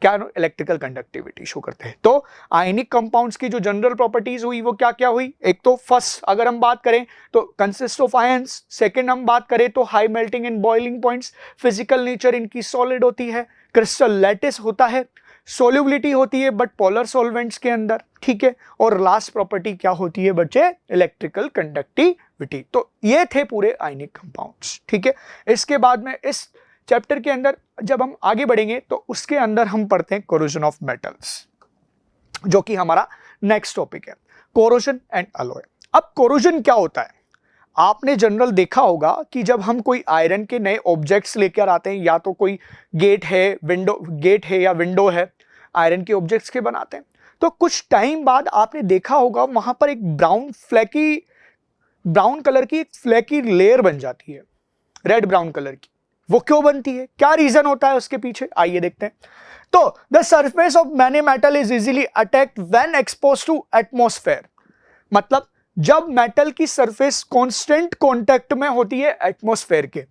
क्या इलेक्ट्रिकल कंडक्टिविटी शो करते हैं। तो आयनिक कंपाउंड्स की जो जनरल प्रॉपर्टीज हुई वो क्या क्या हुई, एक तो फर्स्ट अगर हम बात करें तो कंसिस्ट ऑफ आयंस, सेकंड हम बात करें तो high melting and boiling points, physical nature इनकी सॉलिड होती है, क्रिस्टल लैटिस होता है, सोल्युबिलिटी होती है बट पोलर सॉल्वेंट्स के अंदर, ठीक है, और लास्ट प्रॉपर्टी क्या होती है बच्चे, इलेक्ट्रिकल कंडक्टिविटी। तो ये थे पूरे आयनिक कंपाउंड्स। ठीक है, इसके बाद में इस चैप्टर के अंदर जब हम आगे बढ़ेंगे तो उसके अंदर हम पढ़ते हैं कोरोजन ऑफ मेटल्स, जो कि हमारा नेक्स्ट टॉपिक है, कोरोजन एंड अलॉय। अब कोरोजन क्या होता है, आपने जनरल देखा होगा कि जब हम कोई आयरन के नए ऑब्जेक्ट्स लेकर आते हैं, या तो कोई गेट है या विंडो है, आयरन के ऑब्जेक्ट्स के बनाते हैं, तो कुछ टाइम बाद आपने देखा होगा वहां पर एक ब्राउन कलर की एक फ्लैकी लेयर बन जाती है, रेड ब्राउन कलर की। वो क्यों बनती है, क्या रीजन होता है उसके पीछे, आइए देखते हैं। तो the surface of many metal is easily attacked when exposed to atmosphere, मतलब जब मेटल की सरफेस कांस्टेंट कांटेक्ट में होती है एटमॉस्फेयर के,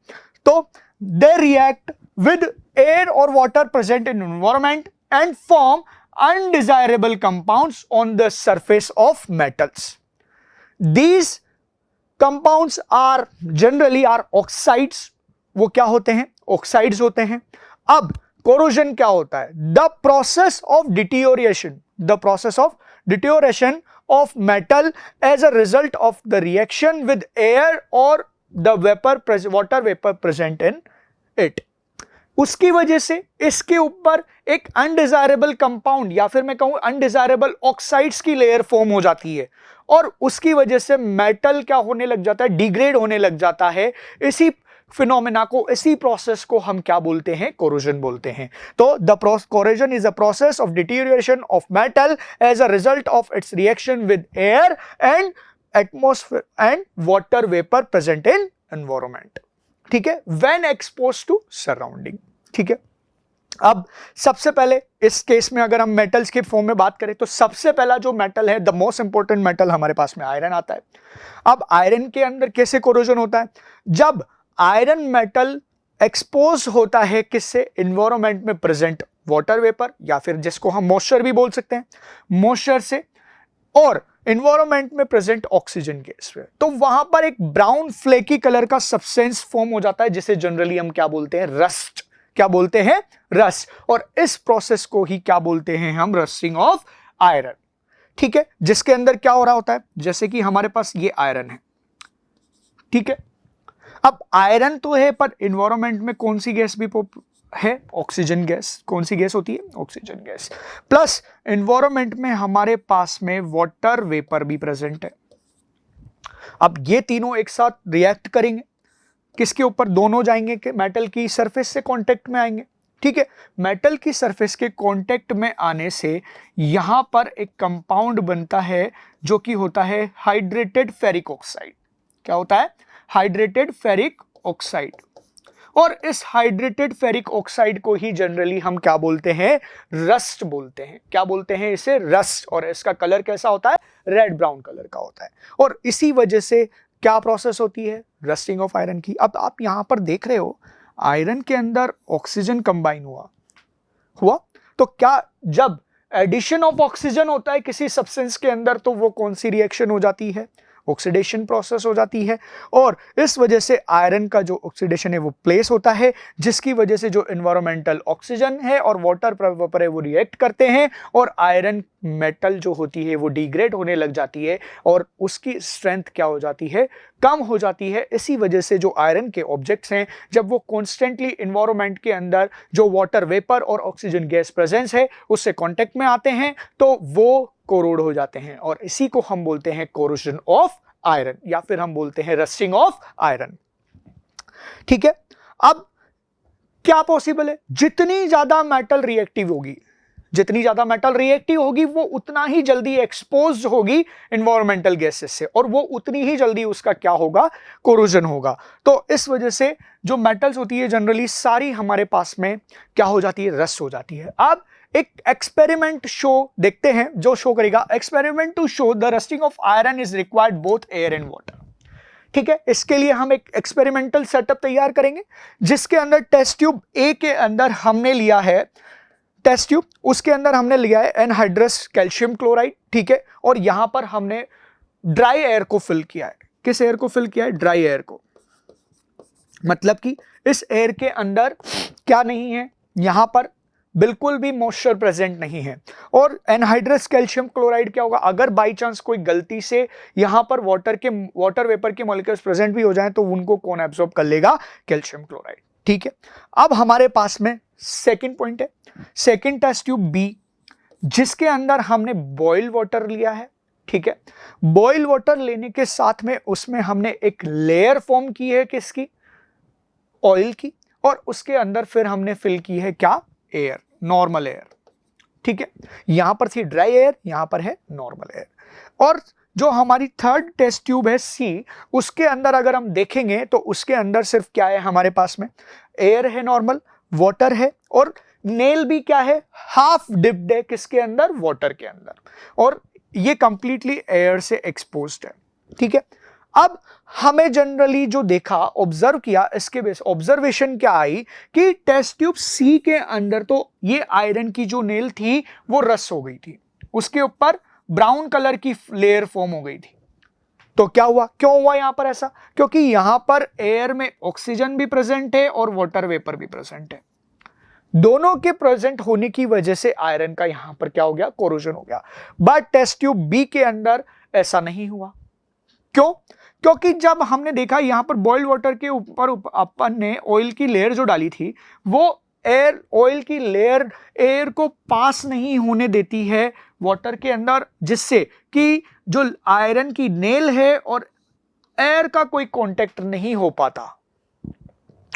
तो दे रिएक्ट विद एयर और water present in environment and form undesirable compounds on the surface of metals. These compounds are generally oxides, वो क्या होते हैं, ऑक्साइड्स होते हैं। अब कोरोजन क्या होता है, the process of deterioration of metal as a result of the reaction with air और the water vapour present in it. उसकी वजह से इसके ऊपर एक अनडिजायरेबल कंपाउंड, या फिर मैं कहूं अनडिजायरेबल ऑक्साइड्स की लेयर फॉर्म हो जाती है, और उसकी वजह से मेटल क्या होने लग जाता है, डिग्रेड होने लग जाता है। इसी फिनोमेना को, इसी प्रोसेस को हम क्या बोलते हैं, कोरोजन बोलते हैं। तो the corrosion is a process of deterioration of metal as a result of its reaction with air and atmosphere and water vapour present in environment, ठीक है, व्हेन एक्सपोज्ड टू सराउंडिंग, ठीक है। अब सबसे पहले इस केस में अगर हम मेटल्स के फॉर्म में बात करें तो सबसे पहला जो मेटल है, द मोस्ट इंपॉर्टेंट मेटल हमारे पास में आयरन आता है। अब आयरन के अंदर कैसे कोरोजन होता है, जब आयरन मेटल एक्सपोज होता है किससे, एनवायरनमेंट में प्रेजेंट वाटर वेपर या फिर जिसको हम मॉइस्चर भी बोल सकते हैं, मॉइस्चर से, और एनवायरनमेंट में प्रेजेंट ऑक्सीजन गैस पे, तो वहां पर एक ब्राउन फ्लेकी कलर का सब्सटेंस फॉर्म हो जाता है जिसे जनरली हम क्या बोलते हैं, रस्ट, क्या बोलते हैं, रस्ट। और इस प्रोसेस को ही क्या बोलते हैं हम, रस्टिंग ऑफ आयरन, ठीक है, जिसके अंदर क्या हो रहा होता है, जैसे कि हमारे पास ये आयरन है, ठीक है। अब आयरन तो है पर एनवायरनमेंट में कौन सी गैस भी है, ऑक्सीजन गैस। कौन सी गैस होती है, ऑक्सीजन गैस, प्लस एनवायरनमेंट में हमारे पास में वाटर वेपर भी प्रेजेंट है। अब ये तीनों एक साथ रिएक्ट करेंगे, किसके ऊपर, दोनों जाएंगे कि मेटल की सरफेस से कांटेक्ट में आएंगे, ठीक है। मेटल की सरफेस के कांटेक्ट में आने से यहां पर एक कंपाउंड बनता है जो कि होता है हाइड्रेटेड फेरिक ऑक्साइड। क्या होता है, हाइड्रेटेड फेरिक ऑक्साइड। और इस हाइड्रेटेड फेरिक ऑक्साइड को ही जनरली हम क्या बोलते हैं, रस्ट बोलते हैं। क्या बोलते हैं इसे, रस्ट। और इसका कलर कैसा होता है, रेड ब्राउन कलर का होता है। और इसी वजह से क्या प्रोसेस होती है, रस्टिंग ऑफ आयरन की। अब आप यहां पर देख रहे हो आयरन के अंदर ऑक्सीजन कंबाइन हुआ, तो क्या जब एडिशन ऑफ ऑक्सीजन होता है किसी सब्सटेंस के अंदर तो वो कौन सी रिएक्शन हो जाती है, ऑक्सीडेशन प्रोसेस हो जाती है। और इस वजह से आयरन का जो ऑक्सीडेशन है वो प्लेस होता है, जिसकी वजह से जो एनवायरमेंटल ऑक्सीजन है और वाटर वेपर है वो रिएक्ट करते हैं और आयरन मेटल जो होती है वो डिग्रेड होने लग जाती है और उसकी स्ट्रेंथ क्या हो जाती है, कम हो जाती है। इसी वजह से जो आयरन के ऑब्जेक्ट्स हैं जब वो कॉन्स्टेंटली एनवायरनमेंट के अंदर जो वाटर वेपर और ऑक्सीजन गैस प्रेजेंस है उससे कांटेक्ट में आते हैं तो वो कोरोड हो जाते हैं। और इसी को हम बोलते हैं कोरोजन ऑफ आयरन या फिर हम बोलते हैं रस्टिंग ऑफ आयरन, ठीक है। अब क्या पॉसिबल है, जितनी ज्यादा मेटल रिएक्टिव होगी, जितनी ज्यादा मेटल रिएक्टिव होगी वो उतना ही जल्दी एक्सपोज होगी एनवायरमेंटल गैसेस से और वो उतनी ही जल्दी उसका क्या होगा, कोरोजन होगा। तो इस वजह से जो मेटल्स होती है जनरली सारी हमारे पास में क्या हो जाती है, रस्ट हो जाती है। अब एक एक्सपेरिमेंट शो देखते हैं जो शो करेगा, experiment to show the rusting of iron is required both air and water, ठीक है। इसके लिए हम एक एक्सपेरिमेंटल सेटअप तैयार करेंगे जिसके अंदर टेस्ट ट्यूब ए के अंदर हमने लिया है टेस्ट ट्यूब, उसके अंदर हमने लिया है एनहाइड्रस कैल्शियम क्लोराइड, ठीक है। और यहां पर हमने ड्राई एयर को फिल किया है। किस एयर को फिल किया है, ड्राई एयर को। मतलब कि इस एयर के अंदर क्या नहीं है, यहां पर बिल्कुल भी मॉइस्चर प्रेजेंट नहीं है। और एनहाइड्रस कैल्शियम क्लोराइड क्या होगा, अगर बाई चांस कोई गलती से यहां पर वाटर वेपर के मॉलिक्यूल्स प्रेजेंट भी हो जाएं तो उनको कौन एब्सॉर्ब कर लेगा, कैल्शियम क्लोराइड, ठीक है। अब हमारे पास में सेकंड पॉइंट है, सेकंड टेस्ट ट्यूब बी, जिसके अंदर हमने बॉइल वाटर लिया है, ठीक है। बॉइल वाटर लेने के साथ में उसमें हमने एक लेयर फॉर्म की है किसकी, ऑयल की, और उसके अंदर फिर हमने फिल की है क्या, एयर, नॉर्मल एयर, ठीक है। यहां पर थी ड्राई एयर, यहां पर है नॉर्मल एयर। और जो हमारी थर्ड टेस्ट ट्यूब है सी, उसके अंदर अगर हम देखेंगे तो उसके अंदर सिर्फ क्या है हमारे पास में, एयर है नॉर्मल, वाटर है और नेल भी क्या है, हाफ डिप्ड है किसके अंदर, वाटर के अंदर, और ये कंप्लीटली एयर से एक्सपोज्ड है, ठीक है। अब हमें जनरली जो देखा, ऑब्जर्व किया, इसके बेस ऑब्जर्वेशन क्या आई कि टेस्ट ट्यूब सी के अंदर तो ये आयरन की जो नेल थी वो रस हो गई थी, उसके ऊपर ब्राउन कलर की लेयर फॉर्म हो गई थी। तो क्या हुआ, क्यों हुआ यहां पर ऐसा, क्योंकि यहां पर एयर में ऑक्सीजन भी प्रेजेंट है और वाटर वेपर भी प्रेजेंट है। दोनों के प्रेजेंट होने की वजह से आयरन का यहां पर क्या हो गया, कोरोजन हो गया। बट टेस्ट ट्यूब बी के अंदर ऐसा नहीं हुआ। क्यों, क्योंकि जब हमने देखा यहां पर बॉइल्ड वाटर के ऊपर अपन ने ऑयल की लेयर जो डाली थी वो ऑयल की लेयर एयर को पास नहीं होने देती है वाटर के अंदर, जिससे कि जो आयरन की नेल है और एयर का कोई कांटेक्ट नहीं हो पाता।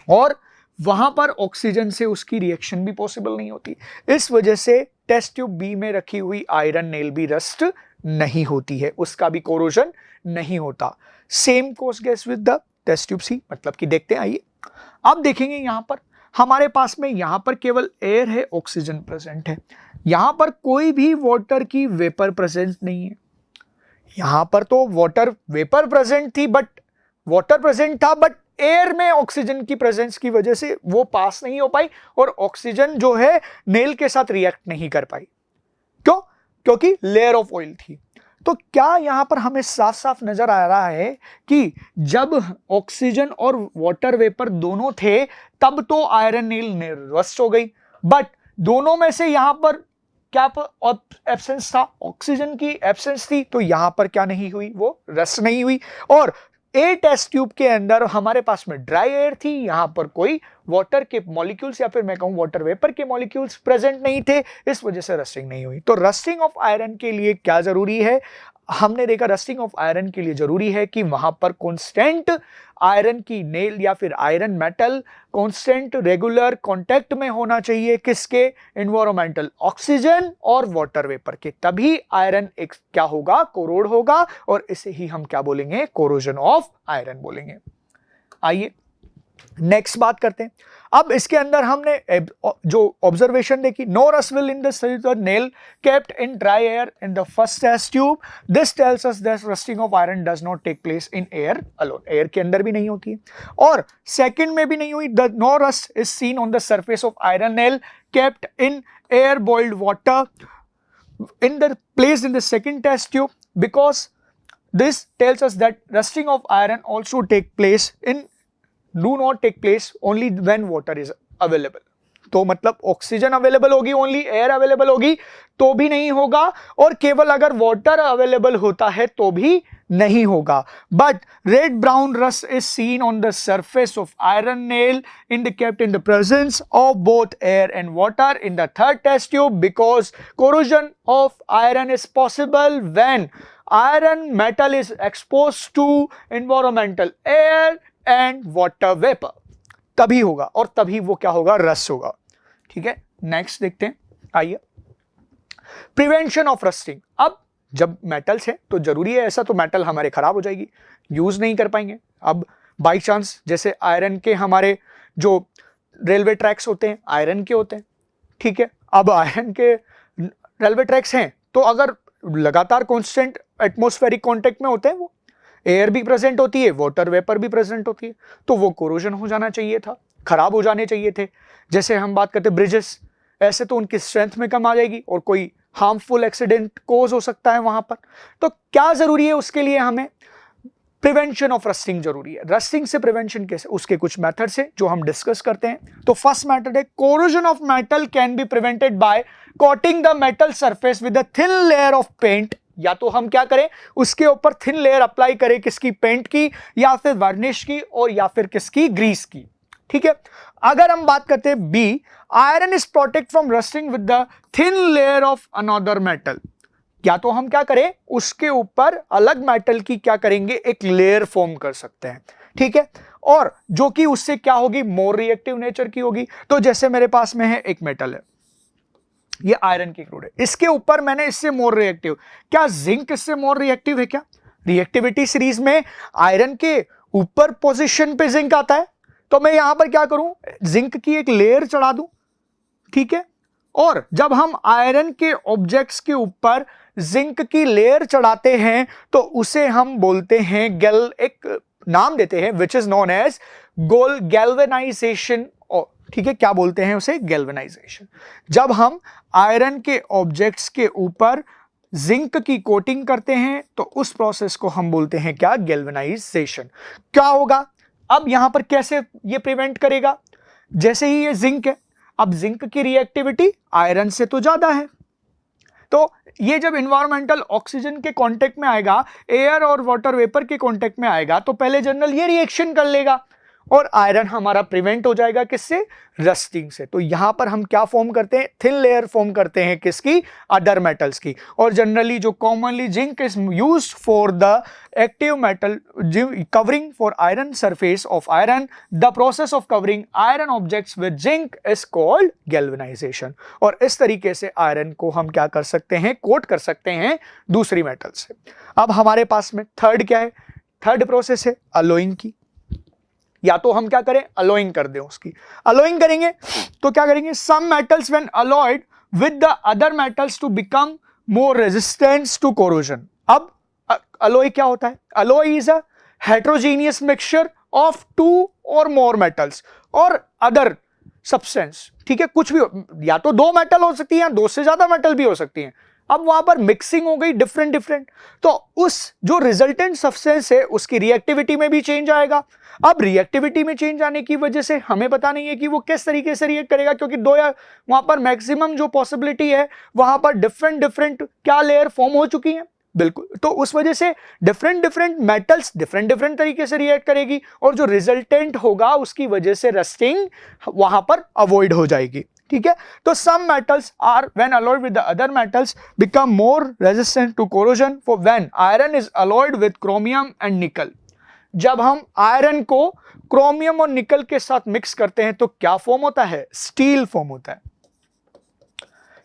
और वहां पर ऑक्सीजन से उसकी रिएक्शन भी पॉसिबल नहीं होती। इस वजह से टेस्ट ट्यूब बी में रखी हुई आयरन नेल भी रस्ट नहीं होती है, उसका भी कोरोजन नहीं होता। Same course gas with the test tube C, मतलब कि देखते हैं। आइए अब देखेंगे यहां पर हमारे पास में यहां पर केवल एयर है, ऑक्सीजन प्रेजेंट है, यहां पर कोई भी वाटर की वेपर प्रेजेंट नहीं है। यहां पर तो वाटर वेपर प्रेजेंट थी, बट वाटर प्रेजेंट था, बट एयर में ऑक्सीजन की प्रेजेंस की वजह से वो पास नहीं हो पाई और ऑक्सीजन जो है नेल के साथ रिएक्ट नहीं कर पाई। क्यों? क्योंकि लेयर ऑफ ऑयल थी। तो क्या यहां पर हमें साफ साफ नजर आ रहा है कि जब ऑक्सीजन और वाटर वेपर दोनों थे तब तो आयरन नेल रस्ट हो गई, बट दोनों में से यहां पर क्या एब्सेंस था? ऑक्सीजन की एब्सेंस थी, तो यहां पर क्या नहीं हुई? वो रस्ट नहीं हुई। और ए टेस्ट ट्यूब के अंदर हमारे पास में ड्राई एयर थी, यहां पर कोई वाटर के मॉलिक्यूल्स या फिर मैं कहूं वाटर वेपर के मॉलिक्यूल्स प्रेजेंट नहीं थे, इस वजह से रस्टिंग नहीं हुई। तो रस्टिंग ऑफ आयरन के लिए क्या जरूरी है? हमने देखा रस्टिंग ऑफ आयरन के लिए जरूरी है कि वहां पर कांस्टेंट आयरन की नेल या फिर iron metal constant regular contact में होना चाहिए, किसके? एनवायरमेंटल ऑक्सीजन और वाटर वेपर के, तभी आयरन एक क्या होगा? कोरोड होगा, और इसे ही हम क्या बोलेंगे? कोरोजन ऑफ आयरन बोलेंगे। आइए नेक्स्ट बात करते हैं। अब इसके अंदर हमने जो ऑब्जर्वेशन देखी, no rust will in the nail kept in dry air in the first test tube, this tells us that rusting of iron does not take place in air alone, air के अंदर भी नहीं होती है। और सेकंड में भी नहीं हुई, the no rust is seen on the surface of iron nail kept in air boiled water in the placed in the second test tube, because this tells us that rusting of iron also do not take place only when water is available। तो मतलब ऑक्सीजन अवेलेबल होगी, ओनली एयर अवेलेबल होगी तो भी नहीं होगा, और केवल अगर वाटर अवेलेबल होता है तो भी नहीं होगा। But red brown rust is seen on the surface of iron nail indicated in the presence of both air and water in the third test tube, because corrosion of iron is possible when iron metal is exposed to environmental air and water vapor। तभी होगा, और तभी वो क्या होगा? रस्ट होगा। ठीक है, नेक्स्ट देखते हैं। आइए प्रिवेंशन ऑफ रस्टिंग। अब जब मेटल्स है तो जरूरी है, ऐसा तो मेटल हमारे खराब हो जाएगी, यूज नहीं कर पाएंगे। अब बाई चांस जैसे आयरन के हमारे जो रेलवे ट्रैक्स होते हैं आयरन के होते हैं, ठीक है, अब आयरन के रेलवे ट्रैक्स हैं तो अगर लगातार कांस्टेंट एटमॉस्फेरिक कांटेक्ट में होते हैं, वो एयर भी प्रेजेंट होती है, वाटर वेपर भी प्रेजेंट होती है, तो वो कोरोजन हो जाना चाहिए था, खराब हो जाने चाहिए थे। जैसे हम बात करते हैं ब्रिजेस, ऐसे तो उनकी स्ट्रेंथ में कम आ जाएगी और कोई हार्मफुल एक्सीडेंट कोज हो सकता है वहां पर। तो क्या जरूरी है उसके लिए? हमें प्रिवेंशन ऑफ रस्टिंग जरूरी है। रस्टिंग से प्रिवेंशन कैसे? उसके कुछ मेथड्स हैं जो हम डिस्कस करते हैं। तो फर्स्ट मेथड है corrosion of metal can be prevented by coating the metal surface with a thin layer of paint. या तो हम क्या करें, उसके ऊपर थिन लेयर अप्लाई करें, किसकी? पेंट की, या फिर वार्निश की, और या फिर किसकी? ग्रीस की। ठीक है, अगर हम बात करते हैं B, iron is protect from rusting with the thin layer of another metal. या तो हम क्या करें, उसके ऊपर अलग मेटल की क्या करेंगे? एक लेयर फॉर्म कर सकते हैं। ठीक है, और जो कि उससे क्या होगी? मोर रिएक्टिव नेचर की होगी। तो जैसे मेरे पास में है एक मेटल है, ये आयरन की क्रूड है, इसके ऊपर मैंने इससे मोर रिएक्टिव, क्या जिंक इससे मोर रिएक्टिव है क्या? रिएक्टिविटी सीरीज में आयरन के ऊपर पोजीशन पे जिंक आता है, तो मैं यहां पर क्या करूं? जिंक की एक लेयर चढ़ा दूं। ठीक है, और जब हम आयरन के ऑब्जेक्ट्स के ऊपर जिंक की लेयर चढ़ाते हैं तो उसे हम बोलते हैं एक नाम देते हैं which is known as galvanization. ठीक है, क्या बोलते हैं उसे? गैल्वेनाइजेशन। जब हम आयरन के ऑब्जेक्ट्स के ऊपर जिंक की कोटिंग करते हैं तो उस प्रोसेस को हम बोलते हैं क्या? गैल्वेनाइजेशन। क्या होगा अब यहां पर? कैसे ये प्रिवेंट करेगा? जैसे ही ये जिंक है, अब जिंक की रिएक्टिविटी आयरन से तो ज्यादा है, तो ये जब इन्वायरमेंटल ऑक्सीजन के कांटेक्ट में आएगा, एयर और वाटर वेपर के कांटेक्ट में आएगा, तो पहले जनरल ये रिएक्शन कर लेगा, और आयरन हमारा प्रिवेंट हो जाएगा किससे, रस्टिंग से। तो यहां पर हम क्या फॉर्म करते हैं, थिन लेयर फॉर्म करते हैं किसकी, अदर मेटल्स की। और जनरली जो commonly zinc is used for the active metal covering for iron surface of iron, the process of covering iron objects with zinc is called galvanisation. और इस तरीके से आयरन को हम क्या कर सकते हैं, कोट कर सकते हैं दूसरी मेटल से। अब हमारे पास में थर्ड क्या है, थर्ड प्रोसेस है अलोइंग की। या तो हम क्या करें, अलोइंग कर दें उसकी। अलोइंग करेंगे तो क्या करेंगे, some metals when alloyed with the other metals to become more resistance to corrosion. अब अलोय क्या होता है, alloy is a heterogeneous mixture of two or more metals और अदर सब्सटेंस। ठीक है, कुछ भी, या तो दो मेटल हो सकती है या दो से ज्यादा मेटल भी हो सकती हैं। अब वहां पर मिक्सिंग हो गई डिफरेंट डिफरेंट, तो उस जो रिजल्टेंट सब्सटेंस है उसकी रिएक्टिविटी में भी चेंज आएगा। अब रिएक्टिविटी में चेंज आने की वजह से हमें पता नहीं है कि वो किस तरीके से रिएक्ट करेगा, क्योंकि दो या वहां पर मैक्सिमम जो पॉसिबिलिटी है वहां पर डिफरेंट डिफरेंट क्या लेयर फॉर्म हो चुकी है, बिल्कुल। तो उस वजह से different different metals different different तरीके से रिएक्ट करेगी और जो रिजल्टेंट होगा उसकी वजह से रस्टिंग वहां पर अवॉइड हो जाएगी। ठीक है, तो some metals are when alloyed with the other metals become more resistant to corrosion for when iron is alloyed with chromium and nickel. जब हम आयरन को क्रोमियम और निकल के साथ मिक्स करते हैं तो क्या फॉर्म होता है, स्टील फॉर्म होता है।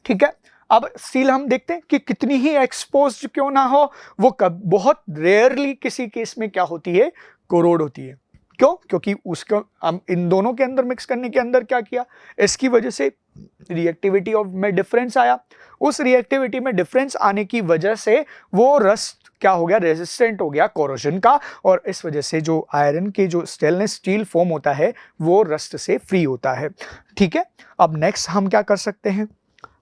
ठीक है, अब स्टील हम देखते हैं कि कितनी ही एक्सपोज्ड क्यों ना हो, वो बहुत रेयरली किसी केस में क्या होती है, कोरोड होती है। क्यों, क्योंकि उसको हम इन दोनों के अंदर मिक्स करने के अंदर क्या किया, इसकी वजह से रिएक्टिविटी ऑफ में डिफरेंस आया। उस रिएक्टिविटी में डिफरेंस आने की वजह से वो रस्ट क्या हो गया, रेजिस्टेंट हो गया कोरोजन का, और इस वजह से जो आयरन के जो स्टेनलेस स्टील फॉर्म होता है वो रस्ट से फ्री होता है। ठीक है, अब नेक्स्ट हम क्या कर सकते हैं,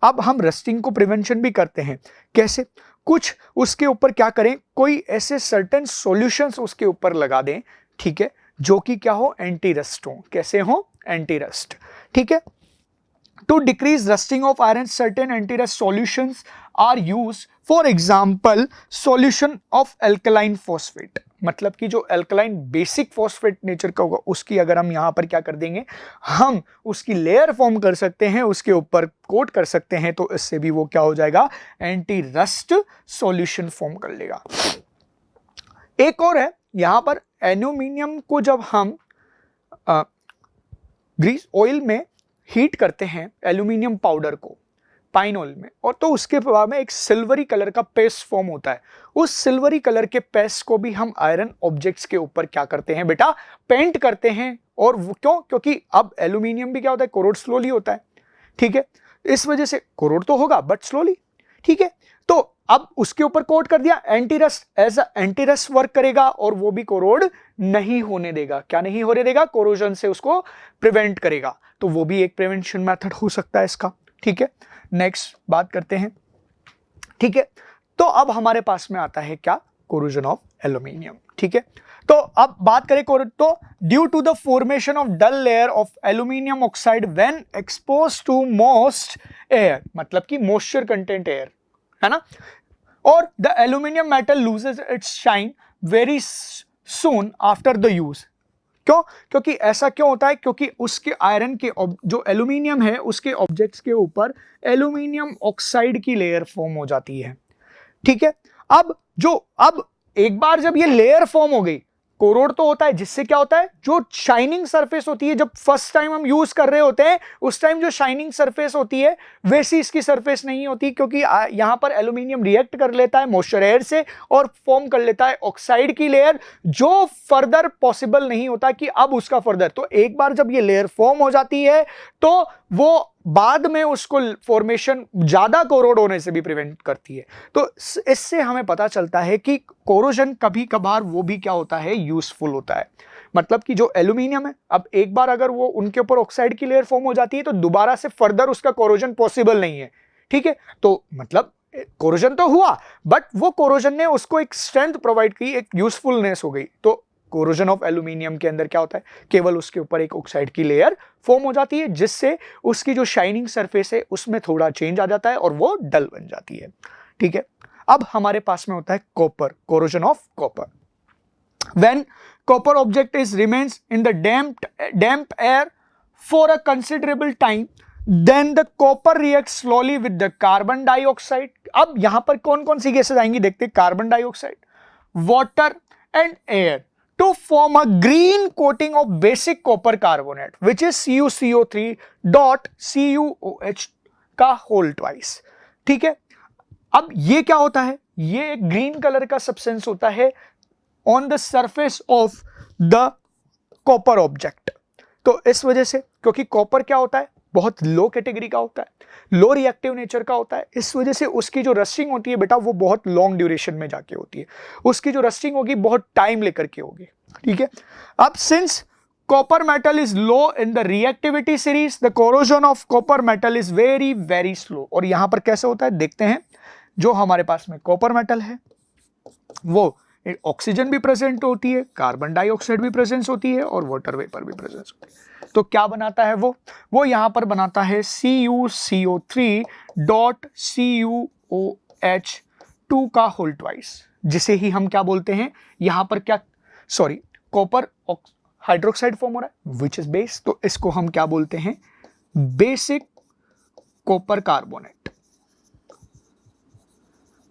अब हम रस्टिंग को प्रिवेंशन भी करते हैं। कैसे, कुछ उसके ऊपर क्या करें, कोई ऐसे सर्टेन सॉल्यूशंस उसके ऊपर लगा दें, ठीक है, जो कि क्या हो, एंटी रस्ट हो। कैसे हो, एंटी रस्ट। ठीक है, to decrease rusting of iron certain anti rust solutions are used, for example solution of alkaline phosphate. मतलब कि जो एल्कलाइन बेसिक फॉस्फेट नेचर का होगा उसकी अगर हम यहां पर क्या कर देंगे, हम उसकी लेयर फॉर्म कर सकते हैं, उसके ऊपर कोट कर सकते हैं, तो इससे भी वो क्या हो जाएगा, एंटी रस्ट सॉल्यूशन फॉर्म कर लेगा। एक और है, यहां पर एल्यूमिनियम को जब हम ग्रीस ऑयल में हीट करते हैं, एल्यूमिनियम पाउडर को पाइन ऑयल में, और तो उसके बाद में एक सिल्वरी कलर का पेस्ट फॉर्म होता है। उस सिल्वरी कलर के पेस्ट को भी हम आयरन ऑब्जेक्ट्स के ऊपर क्या करते हैं बेटा, पेंट करते हैं। और वो क्यों, क्योंकि अब एल्यूमिनियम भी क्या होता है, कोरोड स्लोली होता है। ठीक है, इस वजह से कोरोड तो होगा बट स्लोली। ठीक है, तो अब उसके ऊपर कोट कर दिया, anti rust as a anti rust work करेगा और वो भी कोरोड नहीं होने देगा। क्या नहीं होने देगा, कोरोजन से उसको प्रिवेंट करेगा। तो वो भी एक प्रिवेंशन मेथड हो सकता है इसका। ठीक है, नेक्स्ट बात करते हैं। ठीक है, तो अब हमारे पास में आता है क्या, कोरोजन ऑफ एल्यूमिनियम। ठीक है, तो अब बात करें तो due to the formation of dull layer of aluminium oxide when exposed to most air, मतलब कि मॉइस्चर कंटेंट एयर है ना, और the aluminium metal loses its shine very soon after the use. क्यों, क्योंकि ऐसा क्यों होता है, क्योंकि उसके आयरन के जो एल्यूमिनियम है उसके ऑब्जेक्ट्स के ऊपर एल्यूमिनियम ऑक्साइड की लेयर फॉर्म हो जाती है। ठीक है, अब एक बार जब ये लेयर फॉर्म हो गई, कोरोड तो होता है, जिससे क्या होता है, जो शाइनिंग सरफेस होती है, जब फर्स्ट टाइम हम यूज कर रहे होते हैं उस टाइम जो शाइनिंग सरफेस होती है वैसी इसकी सरफेस नहीं होती, क्योंकि यहां पर एल्यूमिनियम रिएक्ट कर लेता है मॉइस्चर एयर से और फॉर्म कर लेता है ऑक्साइड की लेयर, जो फर्दर पॉसिबल नहीं होता कि अब उसका फर्दर। तो एक बार जब ये लेयर फॉर्म हो जाती है तो वो बाद में उसको फॉर्मेशन ज्यादा कोरोड होने से भी प्रिवेंट करती है। तो इससे हमें पता चलता है कि कोरोजन कभी कभार वो भी क्या होता है, यूजफुल होता है। मतलब कि जो एल्यूमिनियम है, अब एक बार अगर वो उनके ऊपर ऑक्साइड की लेयर फॉर्म हो जाती है तो दोबारा से फर्दर उसका कोरोजन पॉसिबल नहीं है। ठीक है, तो मतलब कोरोजन तो हुआ बट वो कोरोजन ने उसको एक स्ट्रेंथ प्रोवाइड की, एक यूजफुलनेस हो गई। तो कोरोजन ऑफ एल्यूमिनियम के अंदर क्या होता है, केवल उसके ऊपर एक ऑक्साइड की लेयर फॉर्म हो जाती है, जिससे उसकी जो शाइनिंग सरफेस है उसमें थोड़ा चेंज आ जाता है और वो डल बन जाती है। ठीक है, अब हमारे पास में होता है copper, corrosion of copper. When copper object is remains in the damp air for a considerable time, then the copper reacts slowly with the carbon dioxide. अब यहां पर कौन कौन सी गैसेस आएंगी देखते हैं, carbon dioxide, water and air, to form a green coating of basic copper carbonate which is CuCO3 dot CuOH का होल ट्वाइस. ठीक है, अब ये क्या होता है, ये एक ग्रीन कलर का सब्सटेंस होता है on the surface of the copper object. तो इस वजह से, क्योंकि कॉपर क्या होता है, बहुत लो कैटेगरी का होता है, लो रिएक्टिव नेचर का होता है, इस वजह से उसकी जो रस्टिंग होती है बेटा वो बहुत लॉन्ग ड्यूरेशन में जाके होती है, उसकी जो रस्टिंग होगी बहुत टाइम लेकर के होगी. ठीक है, अब since copper metal is low in the reactivity series, the corrosion of copper metal is very very slow. और यहां पर कैसे होता है देखते हैं, जो हमारे पास में कॉपर मेटल है वो ऑक्सीजन भी प्रेजेंट होती है, कार्बन डाइऑक्साइड भी प्रेजेंस होती है और वाटर वेपर भी प्रेजेंस होती है. तो क्या बनाता है वो यहां पर बनाता है CuCO3 डॉट CuOH2 का होल ट्वाइस, जिसे ही हम क्या बोलते हैं, यहां पर क्या, सॉरी, कॉपर हाइड्रोक्साइड फॉर्म हो रहा है विच इज बेस, तो इसको हम क्या बोलते हैं, बेसिक कॉपर कार्बोनेट.